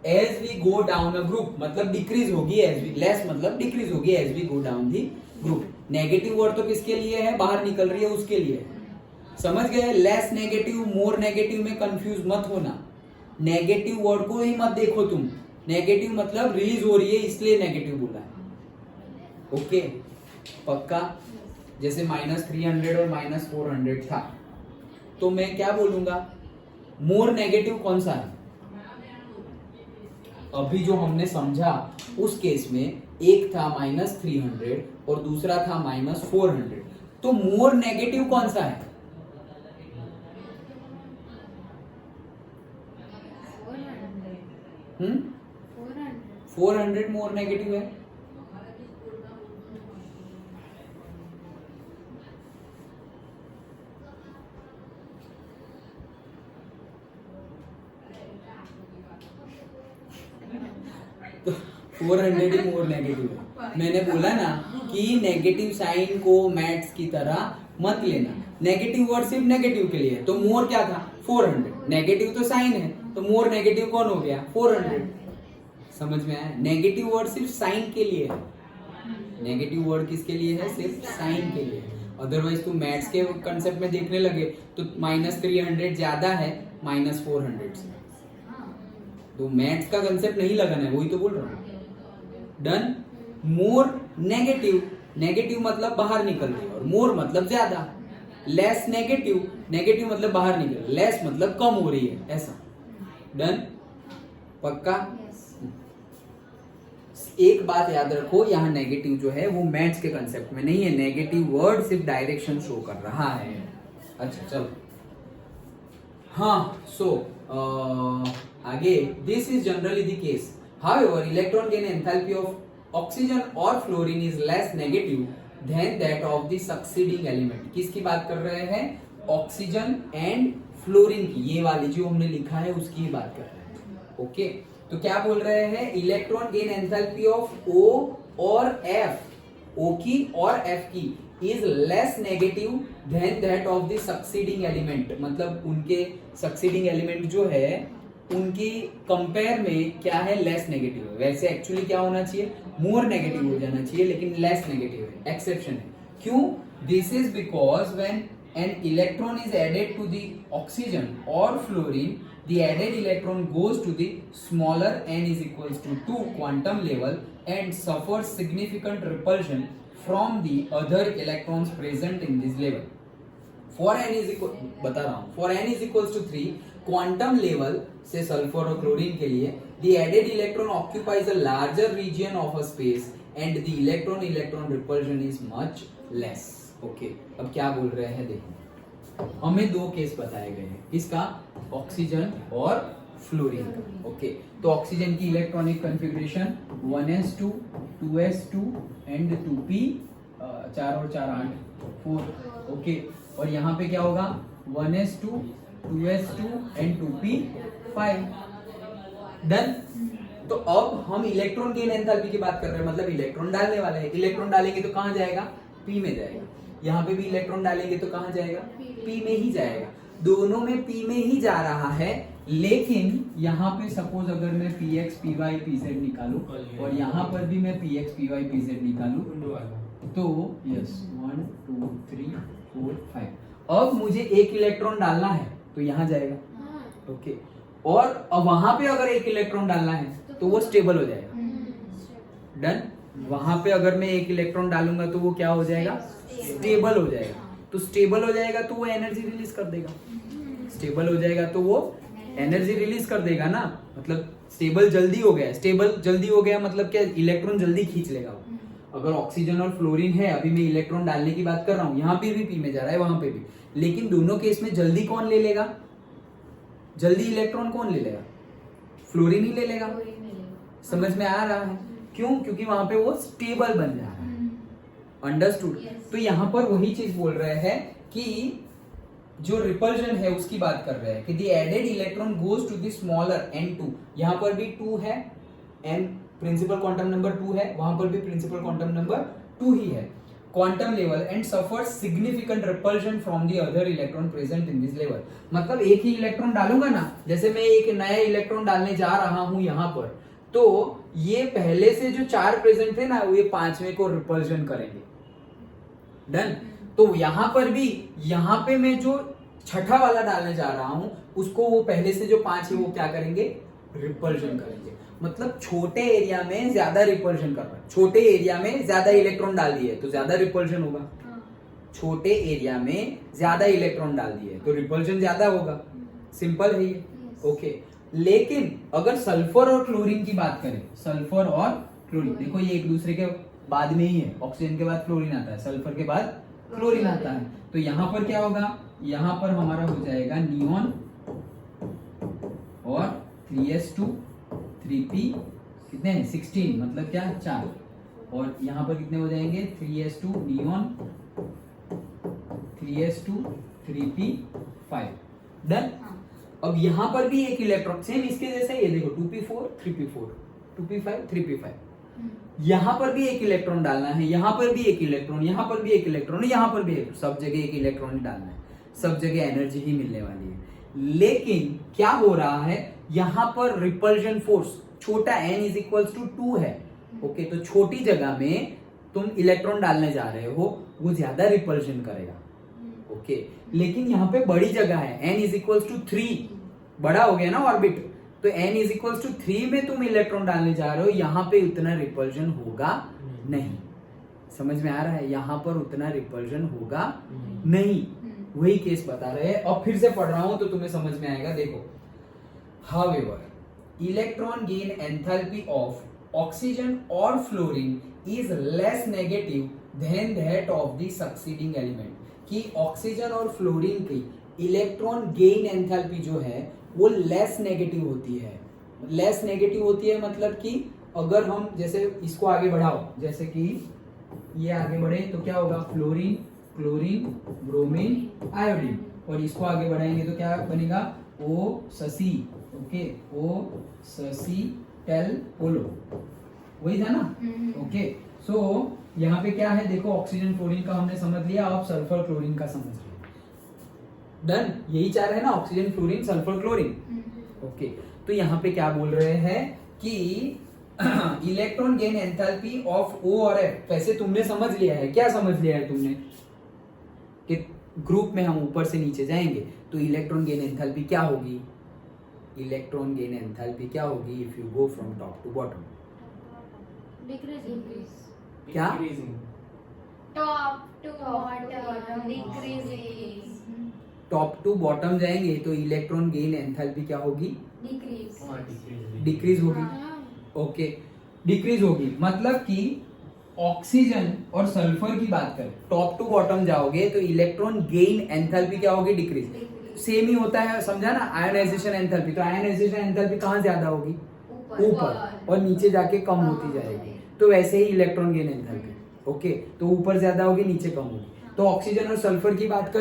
as we go down a group, मतलब डिक्रीज होगी as we, less मतलब डिक्रीज होगी as we go down the group. Negative word तो किसके लिए है? बाहर निकल रही है उसके लिए। समझ गए? लेस नेगेटिव, मोर नेगेटिव में कंफ्यूज मत होना। नेगेटिव वर्ड को ही मत देखो तुम, नेगेटिव मतलब रिलीज हो रही है इसलिए नेगेटिव बोला है। ओके, पक्का? जैसे -300 और -400 था, तो मैं क्या बोलूंगा? मोर नेगेटिव कौन सा है? अभी जो हमने समझा उस केस में एक था -300 और दूसरा था -400, तो मोर नेगेटिव कौन सा है? 400 मोर नेगेटिव है। तो 400 ही मोर नेगेटिव है। मैंने बोला ना कि नेगेटिव साइन को मैथ्स की तरह मत लेना। नेगेटिव वर्ड सिर्फ नेगेटिव के लिए है, तो मोर क्या था? 400। नेगेटिव तो साइन है, तो मोर नेगेटिव कौन हो गया? 400। समझ में आया? नेगेटिव वर्ड सिर्फ साइन के लिए है। नेगेटिव वर्ड किसके लिए है? सिर्फ साइन के लिए। अदरवाइज तुम मैथ्स के कंसेप्ट में देखने लगे तो -300 ज्यादा है -400 से, तो मैथ्स का कंसेप्ट नहीं लगाना है, वही तो बोल रहा हूँ। डन? मोर नेगेटिव, नेगेटिव मतलब बाहर निकल रही है, और मोर मतलब ज्यादा। लेस नेगेटिव, नेगेटिव मतलब बाहर निकल रही है, लेस मतलब कम हो रही है, ऐसा। डन? पक्का? एक बात याद रखो, यहाँ नेगेटिव जो है वो मैथ्स के कंसेप्ट में नहीं है, नेगेटिव वर्ड सिर्फ डायरेक्शन शो कर रहा है। अच्छा चलो, हाँ सो आगे, this is generally the case, however electron gain enthalpy of oxygen और fluorine is less negative than that of the succeeding element. किसकी बात कर रहे हैं? ऑक्सीजन एंड फ्लोरीन की, ये वाली जो हमने लिखा है उसकी बात कर रहे हैं। ओके, तो क्या बोल रहे हैं? Electron gain enthalpy of O और F, O की और F की is less negative than that of the succeeding element, मतलब उनके सक्सीडिंग एलिमेंट जो है उनकी कंपेयर में क्या है? लेस नेगेटिव है। वैसे एक्चुअली क्या होना चाहिए? मोर नेगेटिव हो जाना चाहिए, लेकिन लेस नेगेटिव है, एक्सेप्शन है। क्यों? This is because when an electron is added to the oxygen और fluorine, the added electron goes to the smaller n is equals to 2 quantum level and suffers significant repulsion from the other electrons present in this level. For n is equal, बता रहा हूं, for n is equals to 3 quantum level से sulphur और chlorine के लिए the added electron occupies a larger region of a space and the electron electron repulsion is much less. Okay, अब क्या बोल रहे हैं देखो, हमें दो केस बताए गए हैं, किसका, ऑक्सीजन और फ्लोरीन। ओके, तो ऑक्सीजन की electronic configuration 1s2 2s2 and 2p, 4 और 4 8 4। ओके, और यहाँ पे क्या होगा 1s2 2s2 and 2p 5। Done. तो अब हम इलेक्ट्रॉन गेन एंथैल्पी की बात कर रहे हैं, मतलब इलेक्ट्रॉन डालने वाले हैं। इलेक्ट्रॉन डालेंगे तो कहाँ जाएगा, p में जाएगा। यहाँ पे भी इलेक्ट्रॉन डालेंगे तो कहाँ जाएगा, p में ही जाएगा। दोनों में p में ही जा रहा है, लेकिन यहाँ पे सपोज अगर मैं px py pz निकालूं और यहाँ पर भी मैं px py pz निकालूं तो यस 1 2 3 4 5, अब मुझे एक इलेक्ट्रॉन डालना है तो यहाँ जाएगा। ओके, और अब वहां पे अगर एक इलेक्ट्रॉन डालना है तो वो स्टेबल हो जाएगा। डन। वहां पे अगर मैं एक इलेक्ट्रॉन डालूंगा तो वो क्या हो जाएगा, स्टेबल हो जाएगा। तो स्टेबल हो जाएगा तो वो एनर्जी रिलीज कर देगा। स्टेबल हो जाएगा तो वो एनर्जी रिलीज कर देगा ना, मतलब स्टेबल जल्दी हो गया। स्टेबल जल्दी हो गया मतलब क्या, इलेक्ट्रॉन जल्दी खींच लेगा वो। अगर ऑक्सीजन और फ्लोरीन है, अभी मैं इलेक्ट्रॉन डालने की बात कर रहा हूँ, यहाँ पे भी पी में जा रहा है वहां पे भी, लेकिन दोनों केस में जल्दी कौन ले लेगा, जल्दी इलेक्ट्रॉन कौन ले लेगा, फ्लोरीन ही ले लेगा। समझ में आ रहा है क्यों, क्योंकि वहां पे वो स्टेबल बन जा रहा है। अंडरस्टूड। तो यहाँ पर वही चीज बोल रहे हैं कि जो रिपल्शन है उसकी बात कर रहे हैं कि the added electron goes to the smaller n2, यहाँ पर भी 2 है, n प्रिंसिपल क्वांटम नंबर 2 है, वहां पर भी प्रिंसिपल क्वांटम नंबर 2 ही है, quantum level and suffers significant repulsion from the other electron present in this level. मतलब एक ही इलेक्ट्रॉन डालूंगा ना, जैसे मैं एक नया इलेक्ट्रॉन डालने जा रहा हूं यहाँ पर, तो ये पहले से जो 4 प्रेजेंट थे ना, वो ये 5वें को रिपल्शन करेंगे। डन। तो यहाँ पर भी, यहाँ पे मैं जो छठा वाला डालने जा रहा हूं उसको वो पहले से जो 5 है वो क्या करेंगे, रिपल्शन करेंगे। मतलब छोटे एरिया में ज्यादा रिपल्शन कर रहा है, छोटे एरिया में ज्यादा इलेक्ट्रॉन डाल दिए तो ज्यादा रिपल्शन होगा। छोटे एरिया में ज्यादा इलेक्ट्रॉन डाल दिए तो रिपल्शन ज्यादा होगा। सिंपल है ये। ओके, लेकिन अगर सल्फर और क्लोरीन की बात करें, सल्फर और क्लोरीन, देखो ये एक दूसरे के बाद में ही है, ऑक्सीजन के बाद क्लोरीन आता है, सल्फर के बाद क्लोरीन आता है। तो यहाँ पर क्या होगा, यहाँ पर हमारा हो जाएगा नियॉन और 3s2 3p कितने हैं 16, मतलब क्या 4, और यहाँ पर कितने हो जाएंगे 3s2 neon 3s2 3p 5। Done. अब यहाँ पर भी एक इलेक्ट्रॉन सेम इसके जैसा ही है, देखो 2p4 3p4 2p5 3p5, यहाँ पर भी एक इलेक्ट्रॉन डालना है, यहाँ पर भी एक इलेक्ट्रॉन, यहाँ पर भी एक इलेक्ट्रॉन, यहाँ पर भी एक, सब जगह एक इलेक्ट्रॉन डालना है, सब जगह एनर्जी ही मिलने वाली है। लेकिन क्या हो रहा है, यहाँ पर रिपल्शन फोर्स छोटा n इज इक्वल्स टू 2 है। ओके, तो छोटी जगह में तुम इलेक्ट्रॉन डालने जा रहे हो, वो ज्यादा रिपल्शन करेगा। ओके, लेकिन यहाँ पे बड़ी जगह है, n इज इक्वल्स टू 3, बड़ा हो गया ना ऑर्बिट, तो n इज इक्वल्स टू 3 में तुम इलेक्ट्रॉन डालने जा रहे हो, यहाँ पे उतना रिपल्शन होगा नहीं। समझ में आ रहा है, यहाँ पर उतना रिपल्शन होगा नहीं। वही केस बता रहे हैं, और फिर से पढ़ रहा हूं तो तुम्हें समझ में आएगा। देखो, however, electron gain enthalpy of oxygen or fluorine is less negative than that of the succeeding element। कि ऑक्सीजन और फ्लोरीन की इलेक्ट्रॉन गेन एंथैल्पी जो है वो लेस नेगेटिव होती है। लेस नेगेटिव होती है मतलब कि अगर हम जैसे इसको आगे बढ़ाओ, जैसे कि ये आगे बढ़े तो क्या होगा, फ्लोरीन क्लोरीन ब्रोमीन आयोडीन, और इसको आगे बढ़ाएंगे तो क्या बनेगा, ओ ससी। ओके, ओ ससी टेल पोलो, वही था ना। ओके, सो यहाँ पे क्या है, देखो ऑक्सीजन फ्लोरीन का हमने समझ लिया, अब सल्फर क्लोरीन का समझ लिया। डन, यही 4 है ना, oxygen fluorine sulphur chlorine. Okay, तो यहाँ पे क्या बोल रहे हैं कि electron gain enthalpy of O और F, वैसे तुमने समझ लिया है। क्या समझ लिया है तुमने कि ग्रुप में हम ऊपर से नीचे जाएंगे तो इलेक्ट्रॉन गेन एंथैल्पी क्या होगी, इलेक्ट्रॉन गेन एंथैल्पी क्या होगी if you go from top to bottom, decreasing. क्या Increasing. Top to bottom decreasing. Top to bottom जाएंगे तो इलेक्ट्रॉन गेन एंथैल्पी क्या होगी? डिक्रीज। हाँ डिक्रीज होगी। हाँ। ओके, डिक्रीज होगी मतलब कि ऑक्सीजन और सल्फर की बात करें, टॉप टू बॉटम जाओगे तो इलेक्ट्रॉन गेन एंथैल्पी क्या होगी? डिक्रीज। सेम ही होता है, समझा ना, आयोनाइजेशन एंथैल्पी। तो आयोनाइजेशन एंथैल्पी कहाँ ज्यादा होगी? ऊपर, और नीचे जाके कम होती जाएगी। तो वैसे ही इलेक्ट्रॉन गेन एंथैल्पी, ओके, तो ऊपर ज्यादा होगी नीचे कम होगी। तो ऑक्सीजन और सल्फर की बात कर